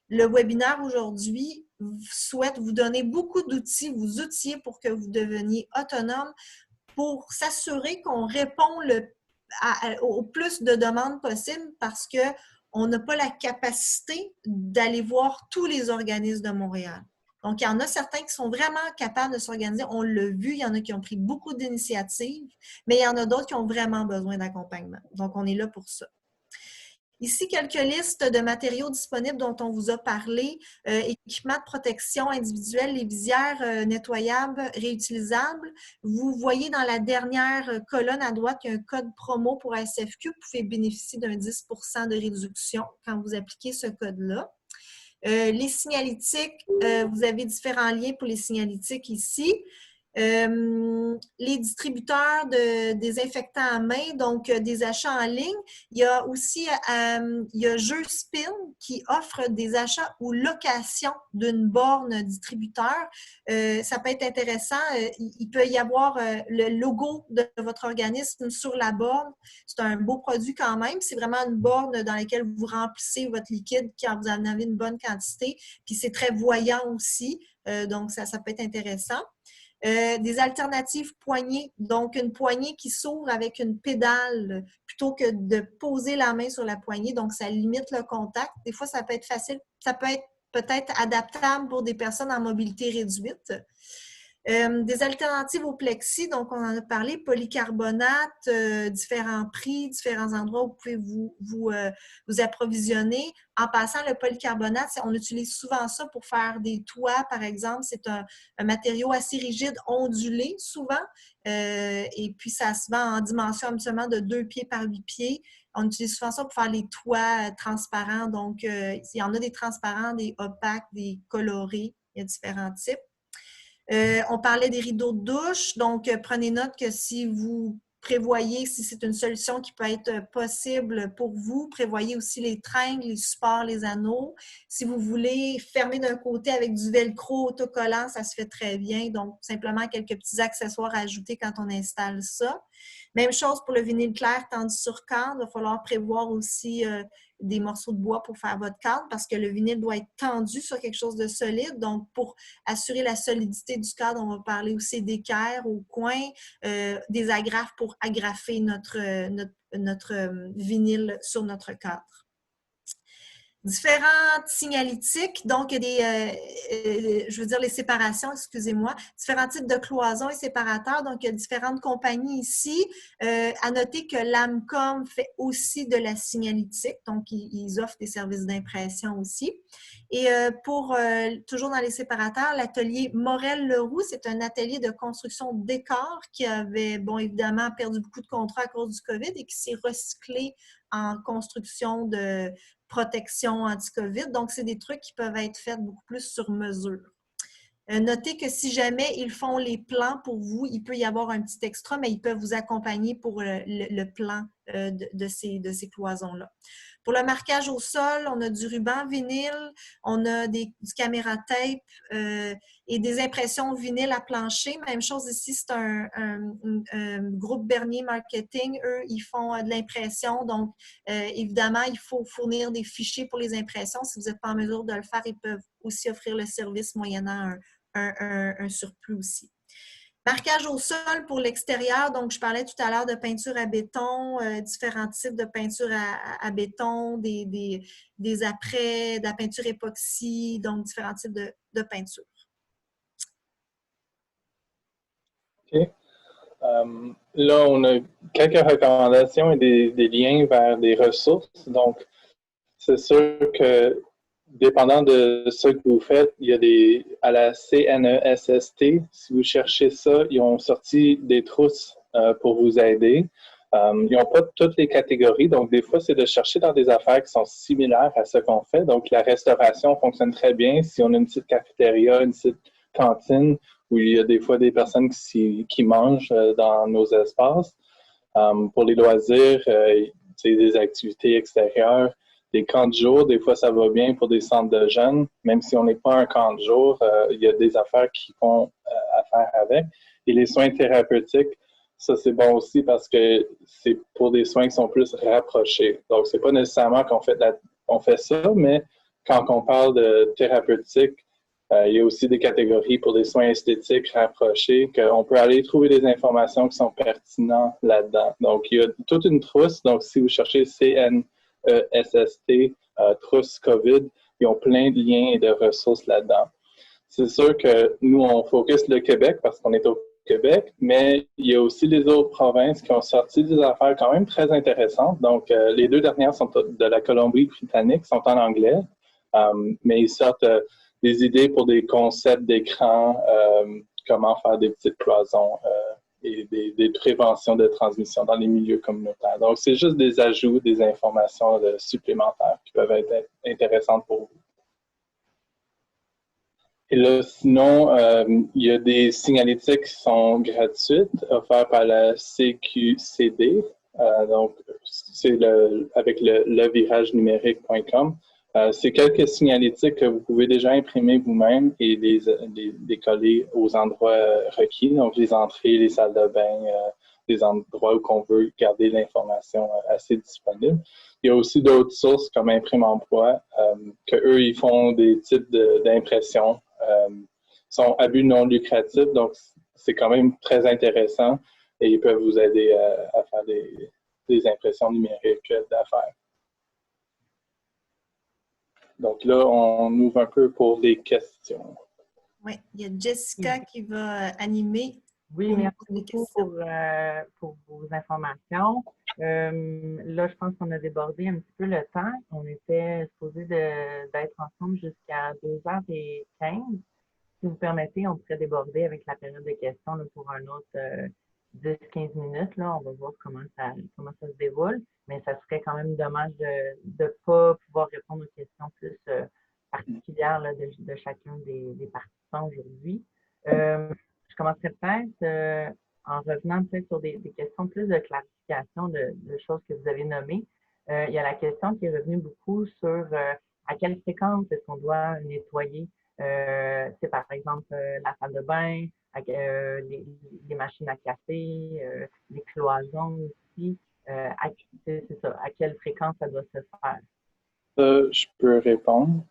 le webinaire aujourd'hui souhaite vous donner beaucoup d'outils, vous outiller pour que vous deveniez autonome pour s'assurer qu'on répond au plus de demandes possibles parce qu'on n'a pas la capacité d'aller voir tous les organismes de Montréal. Donc, il y en a certains qui sont vraiment capables de s'organiser. On l'a vu, il y en a qui ont pris beaucoup d'initiatives, mais il y en a d'autres qui ont vraiment besoin d'accompagnement. Donc, on est là pour ça. Ici, quelques listes de matériaux disponibles dont on vous a parlé. Équipements de protection individuelle, les visières nettoyables, réutilisables. Vous voyez dans la dernière colonne à droite, il y a un code promo pour SFQ. Vous pouvez bénéficier d'un 10 % de réduction quand vous appliquez ce code-là. Les signalétiques, vous avez différents liens pour les signalétiques ici. Les distributeurs de désinfectants à main, donc des achats en ligne. Il y a aussi il y a Jeux Spin qui offre des achats ou location d'une borne distributeur. Ça peut être intéressant. Il peut y avoir le logo de votre organisme sur la borne. C'est un beau produit quand même. C'est vraiment une borne dans laquelle vous remplissez votre liquide quand vous en avez une bonne quantité. Puis c'est très voyant aussi. Donc, ça peut être intéressant. Des alternatives poignées, donc une poignée qui s'ouvre avec une pédale plutôt que de poser la main sur la poignée, donc ça limite le contact. Des fois, ça peut être facile, ça peut être peut-être adaptable pour des personnes en mobilité réduite. Des alternatives au plexi, donc on en a parlé, polycarbonate, différents prix, différents endroits où vous pouvez vous approvisionner. En passant, le polycarbonate, on utilise souvent ça pour faire des toits, par exemple. C'est un matériau assez rigide, ondulé souvent, et puis ça se vend en dimension absolument de 2 pieds par 8 pieds. On utilise souvent ça pour faire les toits transparents. Donc, il y en a des transparents, des opaques, des colorés. Il y a différents types. On parlait des rideaux de douche. Donc, prenez note que si vous prévoyez si c'est une solution qui peut être possible pour vous. Prévoyez aussi les tringles, les supports, les anneaux. Si vous voulez fermer d'un côté avec du velcro autocollant, ça se fait très bien. Donc, simplement quelques petits accessoires à ajouter quand on installe ça. Même chose pour le vinyle clair tendu sur cadre. Il va falloir prévoir aussi des morceaux de bois pour faire votre cadre parce que le vinyle doit être tendu sur quelque chose de solide. Donc, pour assurer la solidité du cadre, on va parler aussi d'équerre au coin, des agrafes pour agrafer notre vinyle sur notre cadre. Différentes signalétiques, donc il y a je veux dire les séparations, excusez-moi, différents types de cloisons et séparateurs, donc il y a différentes compagnies ici. À noter que l'AMCOM fait aussi de la signalétique, donc ils offrent des services d'impression aussi. Et toujours dans les séparateurs, l'atelier Morel-Leroux, c'est un atelier de construction de décor qui avait, bon, évidemment, perdu beaucoup de contrats à cause du COVID et qui s'est recyclé en construction de protection anti-COVID. Donc, c'est des trucs qui peuvent être faits beaucoup plus sur mesure. Notez que si jamais ils font les plans pour vous, il peut y avoir un petit extra, mais ils peuvent vous accompagner pour le plan de ces cloisons-là. Pour le marquage au sol, on a du ruban vinyle, on a du caméra tape et des impressions vinyle à plancher. Même chose ici, c'est un groupe Bernier Marketing. Eux, ils font de l'impression. Donc, évidemment, il faut fournir des fichiers pour les impressions. Si vous n'êtes pas en mesure de le faire, ils peuvent aussi offrir le service moyennant un surplus aussi. Marquage au sol pour l'extérieur, donc je parlais tout à l'heure de peinture à béton, différents types de peinture à béton, des apprêts, de la peinture époxy, donc différents types de peinture. OK. Là, on a quelques recommandations et des liens vers des ressources. Donc, c'est sûr que dépendant de ce que vous faites, il y a à la CNESST, si vous cherchez ça, ils ont sorti des trousses pour vous aider. Ils n'ont pas toutes les catégories, donc des fois, c'est de chercher dans des affaires qui sont similaires à ce qu'on fait. Donc, la restauration fonctionne très bien. Si on a une petite cafétéria, une petite cantine, où il y a des fois des personnes qui mangent dans nos espaces. Pour les loisirs, des activités extérieures, des camps de jour, des fois ça va bien pour des centres de jeunes, même si on n'est pas un camp de jour, il y a des affaires qui font affaire avec. Et les soins thérapeutiques, ça c'est bon aussi parce que c'est pour des soins qui sont plus rapprochés. Donc c'est pas nécessairement qu'on fait ça, mais quand on parle de thérapeutique, il y a aussi des catégories pour des soins esthétiques rapprochés, qu'on peut aller trouver des informations qui sont pertinentes là-dedans. Donc, il y a toute une trousse. Donc, si vous cherchez CNESST, trousse COVID, ils ont plein de liens et de ressources là-dedans. C'est sûr que nous, on focus le Québec parce qu'on est au Québec, mais il y a aussi les autres provinces qui ont sorti des affaires quand même très intéressantes. Donc, les deux dernières sont de la Colombie-Britannique, sont en anglais, mais ils sortent des idées pour des concepts d'écran, comment faire des petites cloisons et des préventions de transmission dans les milieux communautaires. Donc, c'est juste des ajouts, des informations supplémentaires qui peuvent être intéressantes pour vous. Et là, sinon, il y a des signalétiques qui sont gratuites, offertes par la CQCD. Donc, c'est avec le leviragenumérique.com. C'est quelques signalétiques que vous pouvez déjà imprimer vous-même et les coller aux endroits requis, donc les entrées, les salles de bain, des endroits où on veut garder l'information assez disponible. Il y a aussi d'autres sources comme Imprime Emploi, qu'eux, ils font des types d'impression, sont à but non lucratif, donc c'est quand même très intéressant et ils peuvent vous aider à faire des impressions numériques d'affaires. Donc là, on ouvre un peu pour des questions. Oui, il y a Jessica qui va animer. Oui, merci beaucoup pour vos informations. Là, je pense qu'on a débordé un petit peu le temps. On était supposé d'être ensemble jusqu'à 2h15. Si vous permettez, on pourrait déborder avec la période de questions là, pour un autre 10-15 minutes. Là. On va voir comment ça se déroule. Mais ça serait quand même dommage de ne pas pouvoir répondre aux questions plus particulières là, de chacun des participants aujourd'hui. Je commencerai peut-être en revenant peut-être sur des questions plus de clarification de choses que vous avez nommées, il y a la question qui est revenue beaucoup sur à quelle fréquence est-ce qu'on doit nettoyer, c'est par exemple la salle de bain, les machines à café, les cloisons aussi. C'est ça, à quelle fréquence ça doit se faire? Je peux répondre.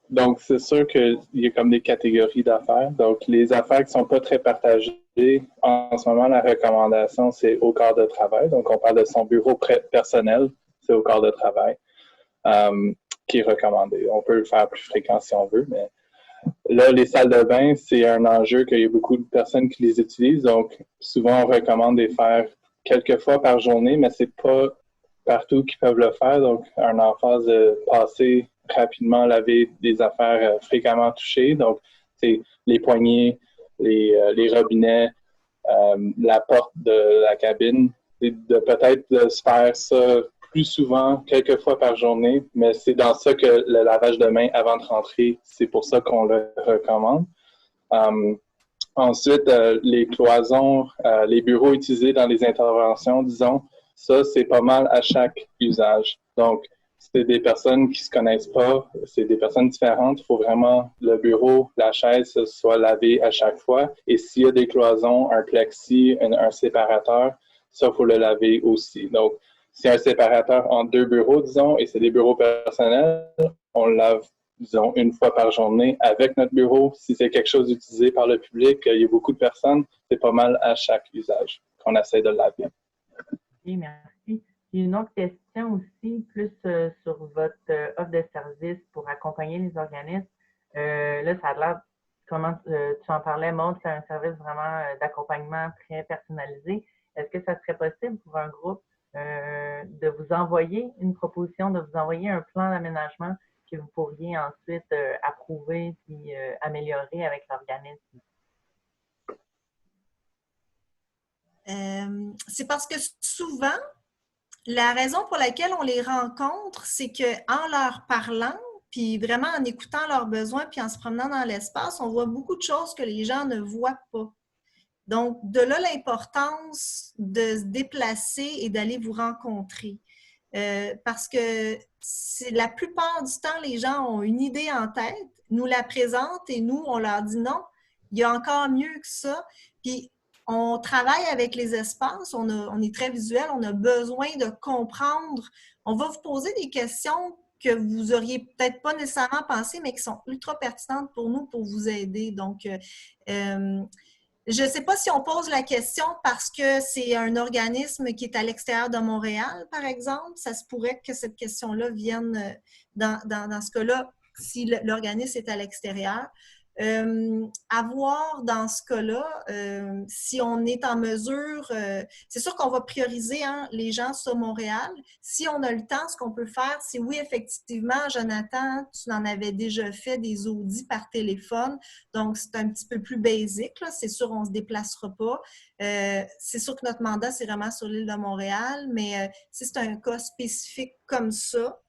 Donc, c'est sûr qu'il y a comme des catégories d'affaires. Donc, les affaires qui ne sont pas très partagées, en ce moment, la recommandation, c'est au quart de travail. Donc, on parle de son bureau personnel, c'est au quart de travail qui est recommandé. On peut le faire plus fréquent si on veut, mais là, les salles de bain, c'est un enjeu qu'il y a beaucoup de personnes qui les utilisent. Donc, souvent, on recommande de les faire quelques fois par journée, mais c'est pas partout qui peuvent le faire. Donc, un emphase de passer rapidement, laver des affaires fréquemment touchées. Donc, c'est les poignées, les robinets, la porte de la cabine. De peut-être de se faire ça plus souvent, quelques fois par journée, mais c'est dans ça que le lavage de mains avant de rentrer, c'est pour ça qu'on le recommande. Ensuite, les cloisons, les bureaux utilisés dans les interventions, disons, ça, c'est pas mal à chaque usage. Donc, c'est des personnes qui se connaissent pas, c'est des personnes différentes. Il faut vraiment le bureau, la chaise soit lavé à chaque fois. Et s'il y a des cloisons, un plexi, un séparateur, ça, il faut le laver aussi. Donc, s'il y a un séparateur entre deux bureaux, disons, et c'est des bureaux personnels, on le lave, disons, une fois par journée avec notre bureau. Si c'est quelque chose utilisé par le public, il y a beaucoup de personnes, c'est pas mal à chaque usage qu'on essaie de laver. Oui, merci. Une autre question aussi, plus sur votre offre de service pour accompagner les organismes. Là, ça a l'air, comment tu en parlais, Maud, c'est un service vraiment d'accompagnement très personnalisé. Est-ce que ça serait possible pour un groupe de vous envoyer une proposition, de vous envoyer un plan d'aménagement que vous pourriez ensuite approuver puis améliorer avec l'organisme? C'est parce que souvent, la raison pour laquelle on les rencontre, c'est qu'en leur parlant, puis vraiment en écoutant leurs besoins, puis en se promenant dans l'espace, on voit beaucoup de choses que les gens ne voient pas. Donc, de là l'importance de se déplacer et d'aller vous rencontrer. Parce que la plupart du temps, les gens ont une idée en tête, nous la présentent et nous, on leur dit non, il y a encore mieux que ça. Puis, on travaille avec les espaces, on est très visuel, on a besoin de comprendre. On va vous poser des questions que vous auriez peut-être pas nécessairement pensé, mais qui sont ultra pertinentes pour nous, pour vous aider. Donc, je ne sais pas si on pose la question parce que c'est un organisme qui est à l'extérieur de Montréal, par exemple. Ça se pourrait que cette question-là vienne dans ce cas-là, si l'organisme est à l'extérieur. À voir dans ce cas-là, si on est en mesure, c'est sûr qu'on va prioriser les gens sur Montréal. Si on a le temps, ce qu'on peut faire, c'est oui, effectivement, Jonathan, tu en avais déjà fait des audits par téléphone, donc c'est un petit peu plus basique, là. C'est sûr, on ne se déplacera pas. C'est sûr que notre mandat, c'est vraiment sur l'île de Montréal, mais si c'est un cas spécifique comme ça,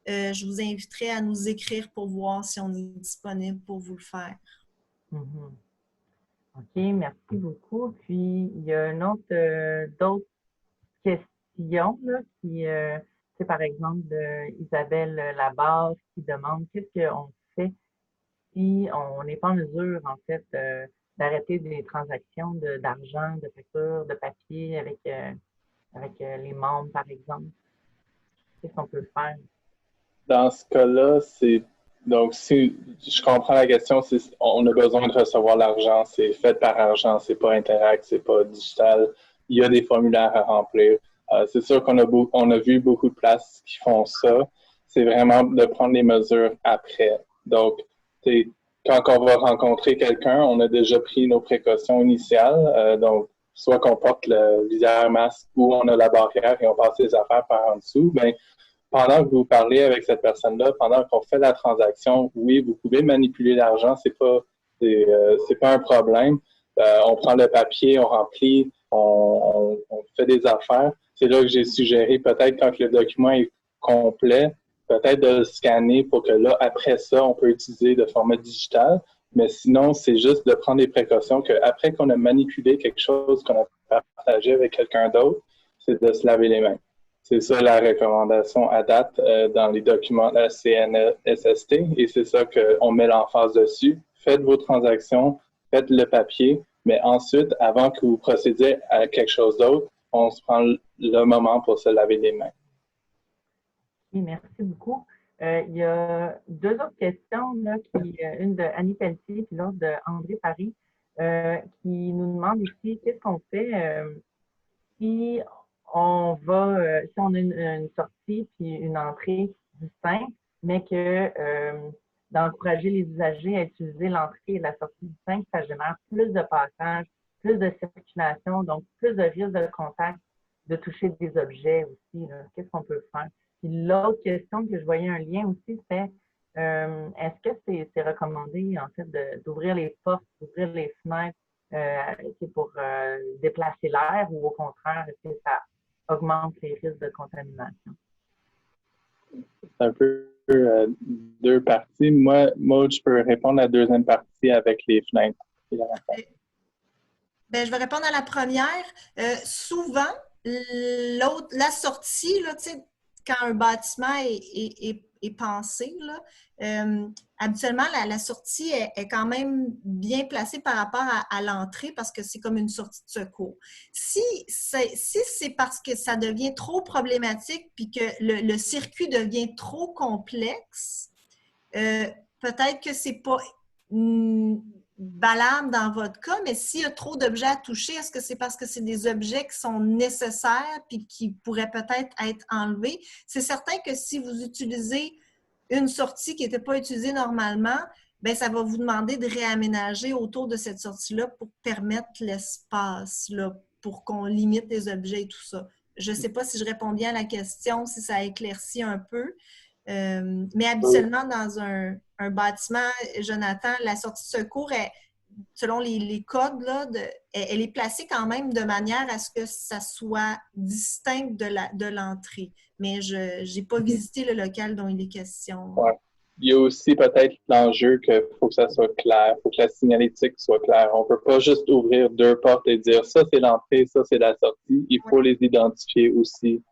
je vous inviterai à nous écrire pour voir si on est disponible pour vous le faire. Mm-hmm. OK, merci beaucoup. Puis, il y a d'autres questions là, qui, c'est par exemple Isabelle Labarre qui demande qu'est-ce qu'on fait si on n'est pas en mesure, en fait, d'arrêter des transactions d'argent, de factures, de papier avec les membres, par exemple. Qu'est-ce qu'on peut faire? Dans ce cas-là, donc, si je comprends la question, on a besoin de recevoir l'argent, c'est fait par argent, c'est pas Interact, c'est pas digital. Il y a des formulaires à remplir. C'est sûr qu'on a vu beaucoup de places qui font ça. C'est vraiment de prendre les mesures après. Donc, quand on va rencontrer quelqu'un, on a déjà pris nos précautions initiales. Donc, soit qu'on porte le visière, masque, ou on a la barrière et on passe les affaires par en dessous. Ben, pendant que vous parlez avec cette personne-là, pendant qu'on fait la transaction, oui, vous pouvez manipuler l'argent, c'est pas un problème. On prend le papier, on remplit, on fait des affaires. C'est là que j'ai suggéré peut-être quand le document est complet, peut-être de le scanner pour que là, après ça, on peut utiliser de format digital. Mais sinon, c'est juste de prendre des précautions qu'après qu'on a manipulé quelque chose qu'on a partagé avec quelqu'un d'autre, c'est de se laver les mains. C'est ça la recommandation à date dans les documents de la CNSST et c'est ça qu'on met l'emphase dessus. Faites vos transactions, faites le papier, mais ensuite, avant que vous procédiez à quelque chose d'autre, on se prend le moment pour se laver les mains. Oui, merci beaucoup. Il y a deux autres questions, là, une de Annie Pelletier et l'autre de André Paris, qui nous demandent ici qu'est-ce qu'on fait si on si on a une sortie puis une entrée distincte, mais que d'encourager les usagers à utiliser l'entrée et la sortie distincte, ça génère plus de passages, plus de circulation, donc plus de risque de contact, de toucher des objets aussi. Qu'est-ce qu'on peut faire? Puis l'autre question que je voyais un lien aussi, c'est est-ce que c'est recommandé en fait d'ouvrir les portes, d'ouvrir les fenêtres pour déplacer l'air ou au contraire, est-ce que ça augmente les risques de contamination? C'est un peu deux parties. Moi, Maud, je peux répondre à la deuxième partie avec les fenêtres. Ben, je vais répondre à la première. Souvent, la sortie, là, quand un bâtiment est pensé, là, habituellement, la sortie est quand même bien placée par rapport à l'entrée parce que c'est comme une sortie de secours. Si c'est parce que ça devient trop problématique puis que le circuit devient trop complexe, peut-être que c'est pas valable dans votre cas, mais s'il y a trop d'objets à toucher, est-ce que c'est parce que c'est des objets qui sont nécessaires puis qui pourraient peut-être être enlevés? C'est certain que si vous utilisez une sortie qui n'était pas utilisée normalement, bien, ça va vous demander de réaménager autour de cette sortie-là pour permettre l'espace, là, pour qu'on limite les objets et tout ça. Je ne sais pas si je réponds bien à la question, si ça éclaircit un peu. Mais habituellement, dans un bâtiment, Jonathan, la sortie de secours, selon les codes, là, elle est placée quand même de manière à ce que ça soit distinct de l'entrée. Mais je n'ai pas visité le local dont il est question. Ouais. Il y a aussi peut-être l'enjeu qu'il faut que ça soit clair, il faut que la signalétique soit claire. On ne peut pas juste ouvrir deux portes et dire ça c'est l'entrée, ça c'est la sortie. Il faut les identifier aussi.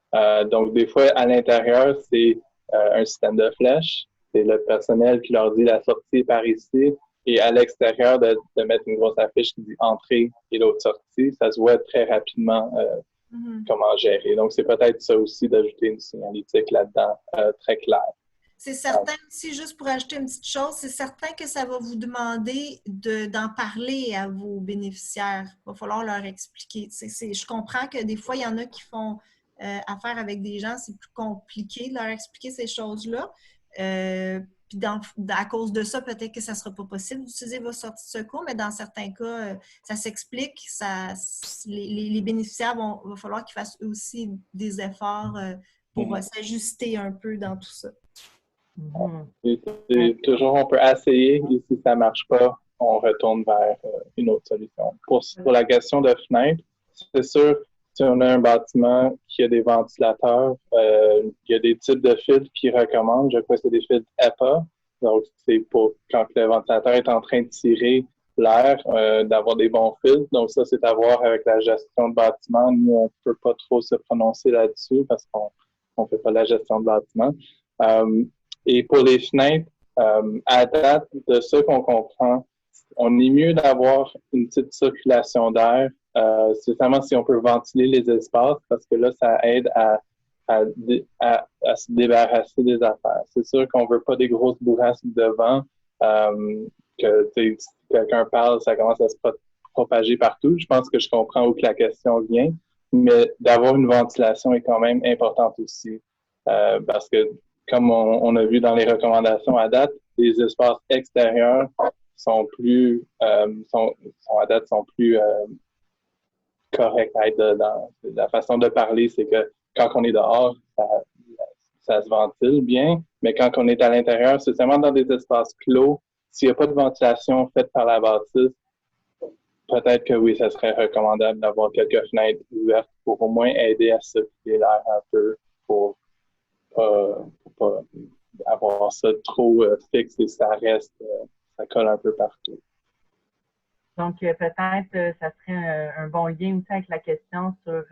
Donc des fois à l'intérieur, c'est un système de flèches. C'est le personnel qui leur dit la sortie est par ici. Et à l'extérieur, de mettre une grosse affiche qui dit entrée et l'autre sortie, ça se voit très rapidement comment gérer. Donc c'est peut-être ça aussi d'ajouter une signalétique là-dedans très claire. C'est certain aussi, juste pour ajouter une petite chose, c'est certain que ça va vous demander d'en parler à vos bénéficiaires. Il va falloir leur expliquer. Je comprends que des fois, il y en a qui font affaire avec des gens, c'est plus compliqué de leur expliquer ces choses-là. Puis à cause de ça, peut-être que ça ne sera pas possible d'utiliser vos sorties de secours, mais dans certains cas, ça s'explique. Les bénéficiaires va falloir qu'ils fassent eux aussi des efforts pour s'ajuster un peu dans tout ça. Toujours, on peut essayer et si ça ne marche pas, on retourne vers une autre solution. Pour la question de fenêtre, c'est sûr, si on a un bâtiment qui a des ventilateurs, il y a des types de filtres qui recommandent. Je crois que c'est des filtres HEPA. Donc, c'est pour quand le ventilateur est en train de tirer l'air, d'avoir des bons filtres. Donc, ça, c'est à voir avec la gestion de bâtiment. Nous, on ne peut pas trop se prononcer là-dessus parce qu'on ne fait pas la gestion de bâtiment. Et pour les fenêtres, à date, de ce qu'on comprend, on est mieux d'avoir une petite circulation d'air, spécialement si on peut ventiler les espaces, parce que là, ça aide à se débarrasser des affaires. C'est sûr qu'on veut pas des grosses bourrasques de vent, que si quelqu'un parle, ça commence à se propager partout. Je pense que je comprends où que la question vient, mais d'avoir une ventilation est quand même importante aussi, parce que comme on a vu dans les recommandations à date, les espaces extérieurs sont plus corrects à être dedans. La façon de parler, c'est que quand on est dehors, ça se ventile bien, mais quand on est à l'intérieur, c'est seulement dans des espaces clos. S'il n'y a pas de ventilation faite par la bâtisse, peut-être que oui, ça serait recommandable d'avoir quelques fenêtres ouvertes pour au moins aider à circuler l'air un peu pour pas avoir ça trop fixe et ça écoles un peu partout. Donc, peut-être, ça serait un bon lien aussi avec la question sur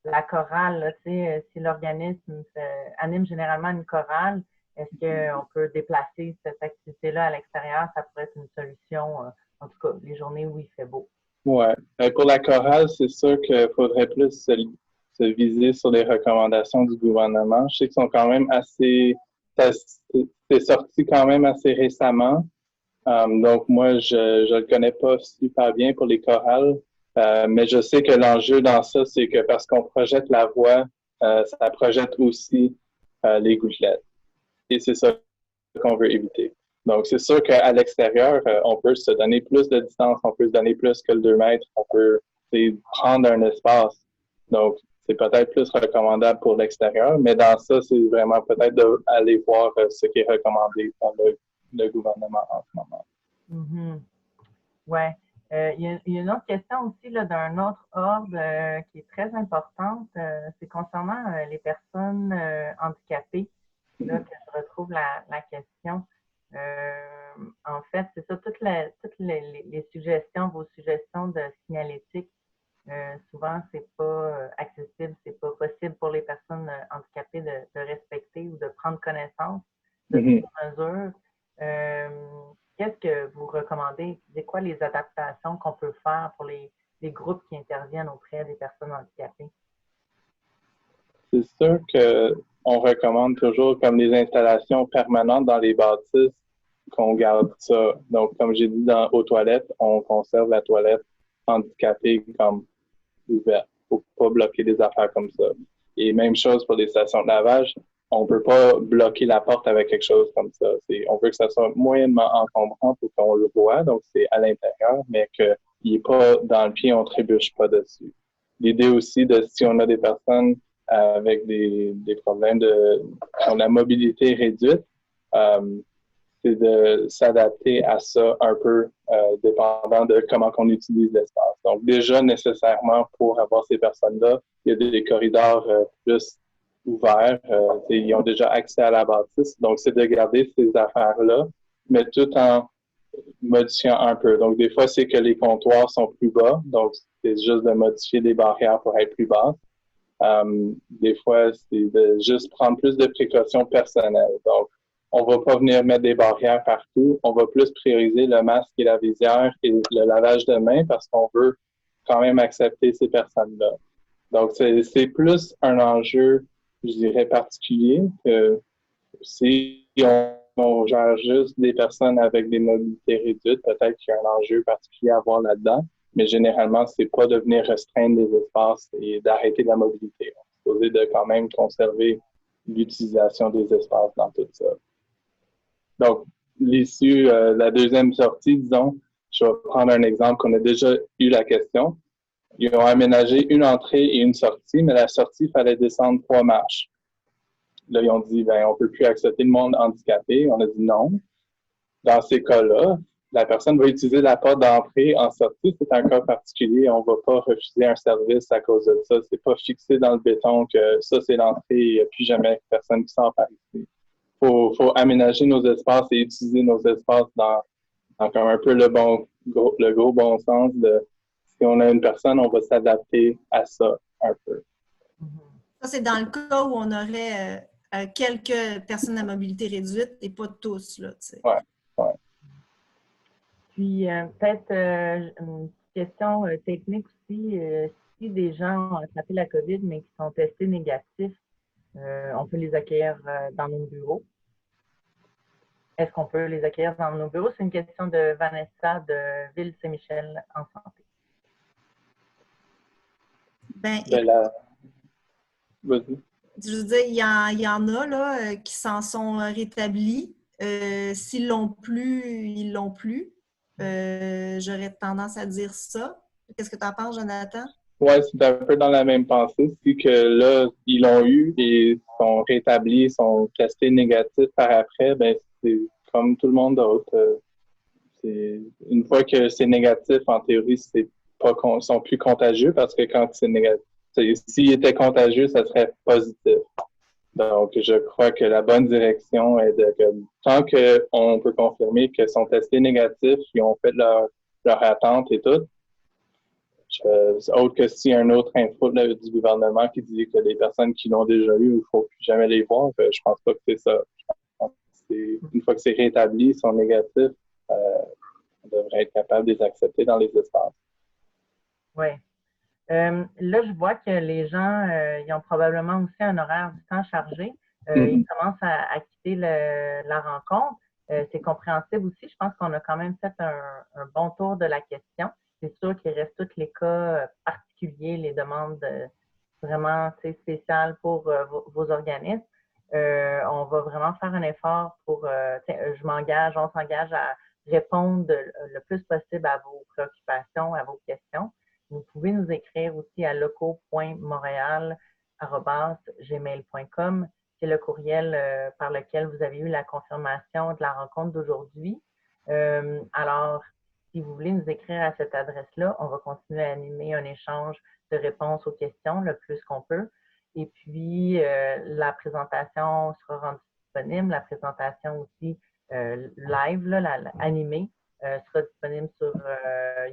la chorale. Là, si l'organisme anime généralement une chorale, est-ce qu'on peut déplacer cette activité-là à l'extérieur? Ça pourrait être une solution, en tout cas, les journées où il fait beau. Ouais. Pour la chorale, c'est sûr qu'il faudrait plus se viser sur les recommandations du gouvernement. Je sais qu'ils sont quand même c'est sorti quand même assez récemment. Donc, moi, je le connais pas super bien pour les chorales, mais je sais que l'enjeu dans ça, c'est que parce qu'on projette la voix, ça projette aussi les gouttelettes. Et c'est ça qu'on veut éviter. Donc, c'est sûr qu'à l'extérieur, on peut se donner plus de distance, on peut se donner plus que le 2 mètres, on peut prendre un espace. Donc, c'est peut-être plus recommandable pour l'extérieur, mais dans ça, c'est vraiment peut-être d'aller voir ce qui est recommandé par le gouvernement en ce moment. Mm-hmm. Ouais. Il y a une autre question aussi là, d'un autre ordre qui est très importante. C'est concernant les personnes handicapées. Là, que je retrouve la question. En fait, c'est ça, toutes les suggestions, vos suggestions de signalétique, souvent, c'est pas accessible, c'est pas possible pour les personnes handicapées de respecter ou de prendre connaissance de toutes ces mesures. Qu'est-ce que vous recommandez? C'est quoi les adaptations qu'on peut faire pour les groupes qui interviennent auprès des personnes handicapées? C'est sûr qu'on recommande toujours comme des installations permanentes dans les bâtisses qu'on garde ça. Donc, comme j'ai dit aux toilettes, on conserve la toilette handicapée comme ouverte pour pas bloquer des affaires comme ça. Et même chose pour les stations de lavage, on peut pas bloquer la porte avec quelque chose comme ça. On veut que ça soit moyennement encombrant pour qu'on le voit, donc c'est à l'intérieur, mais qu'il n'est pas dans le pied, on trébuche pas dessus. L'idée aussi de si on a des personnes avec des problèmes de la mobilité réduite, c'est de s'adapter à ça un peu dépendant de comment on utilise l'espace. Donc déjà, nécessairement, pour avoir ces personnes-là, il y a des corridors plus ouverts. Ils ont déjà accès à la bâtisse. Donc, c'est de garder ces affaires-là, mais tout en modifiant un peu. Donc, des fois, c'est que les comptoirs sont plus bas. Donc, c'est juste de modifier les barrières pour être plus basses. Des fois, c'est de juste prendre plus de précautions personnelles. Donc, on va pas venir mettre des barrières partout. On va plus prioriser le masque et la visière et le lavage de mains parce qu'on veut quand même accepter ces personnes-là. Donc, c'est plus un enjeu, je dirais, particulier que si on gère juste des personnes avec des mobilités réduites, peut-être qu'il y a un enjeu particulier à voir là-dedans. Mais généralement, c'est pas de venir restreindre les espaces et d'arrêter la mobilité. On est supposé de quand même conserver l'utilisation des espaces dans tout ça. Donc, l'issue, la deuxième sortie, disons, je vais prendre un exemple qu'on a déjà eu la question. Ils ont aménagé une entrée et une sortie, mais la sortie, il fallait descendre 3 marches. Là, ils ont dit, ben, on peut plus accepter le monde handicapé. On a dit non. Dans ces cas-là, la personne va utiliser la porte d'entrée en sortie. C'est un cas particulier. On ne va pas refuser un service à cause de ça. C'est pas fixé dans le béton que ça, c'est l'entrée. Il n'y a plus jamais personne qui sort par ici. Faut aménager nos espaces et utiliser nos espaces dans comme un peu le gros bon sens de si on a une personne, on va s'adapter à ça un peu. Ça, c'est dans le cas où on aurait quelques personnes à mobilité réduite et pas tous, là, tu sais. Ouais. Puis, peut-être une question technique aussi. Si des gens ont attrapé la COVID, mais qui sont testés négatifs, on peut les accueillir dans nos bureaux. Est-ce qu'on peut les accueillir dans nos bureaux? C'est une question de Vanessa de Ville-Saint-Michel en santé. Vas-y. Je veux dire, il y en a là, qui s'en sont rétablis. S'ils l'ont plus, ils l'ont plus. J'aurais tendance à dire ça. Qu'est-ce que tu en penses, Jonathan? Oui, c'est un peu dans la même pensée. C'est que là, ils l'ont eu et sont rétablis, sont testés négatifs par après. Ben, c'est comme tout le monde d'autre. Une fois que c'est négatif, en théorie, ils sont plus contagieux parce que quand c'est négatif, s'il était contagieux, ça serait positif. Donc, je crois que la bonne direction est tant qu'on peut confirmer qu'ils sont testés négatifs, ils ont fait leur attente et tout, autre que s'il y a un autre info du gouvernement qui dit que les personnes qui l'ont déjà eu, il ne faut plus jamais les voir, je pense pas que c'est ça. Une fois que c'est rétabli, ils sont négatifs, on devrait être capable de les accepter dans les espaces. Oui. Là, je vois que les gens, ils ont probablement aussi un horaire du temps chargé. Ils commencent à quitter la rencontre. C'est compréhensible aussi. Je pense qu'on a quand même fait un bon tour de la question. C'est sûr qu'il reste tous les cas particuliers, les demandes vraiment spéciales pour vos organismes. On va vraiment faire un effort pour, on s'engage à répondre le plus possible à vos préoccupations, à vos questions. Vous pouvez nous écrire aussi à locaux.montréal@gmail.com. C'est le courriel par lequel vous avez eu la confirmation de la rencontre d'aujourd'hui. Alors, si vous voulez nous écrire à cette adresse-là, on va continuer à animer un échange de réponses aux questions le plus qu'on peut. Et puis, la présentation sera rendue disponible. La présentation aussi live, animée, sera disponible sur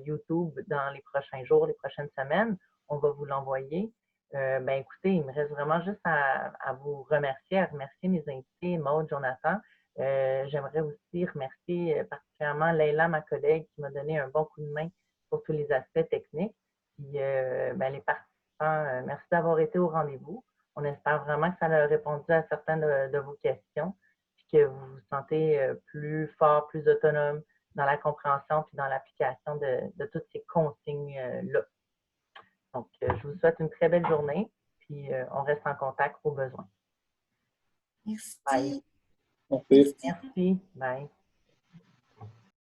YouTube dans les prochains jours, les prochaines semaines. On va vous l'envoyer. Écoutez, il me reste vraiment juste à vous remercier, à remercier mes invités, Maud, Jonathan. J'aimerais aussi remercier particulièrement Leila, ma collègue, qui m'a donné un bon coup de main pour tous les aspects techniques. Puis, les participants, merci d'avoir été au rendez-vous. On espère vraiment que ça a répondu à certaines de vos questions, puis que vous vous sentez plus fort, plus autonome dans la compréhension puis dans l'application de toutes ces consignes-là. Donc, je vous souhaite une très belle journée, puis on reste en contact au besoin. Merci. Bye. Merci. Merci. Bye.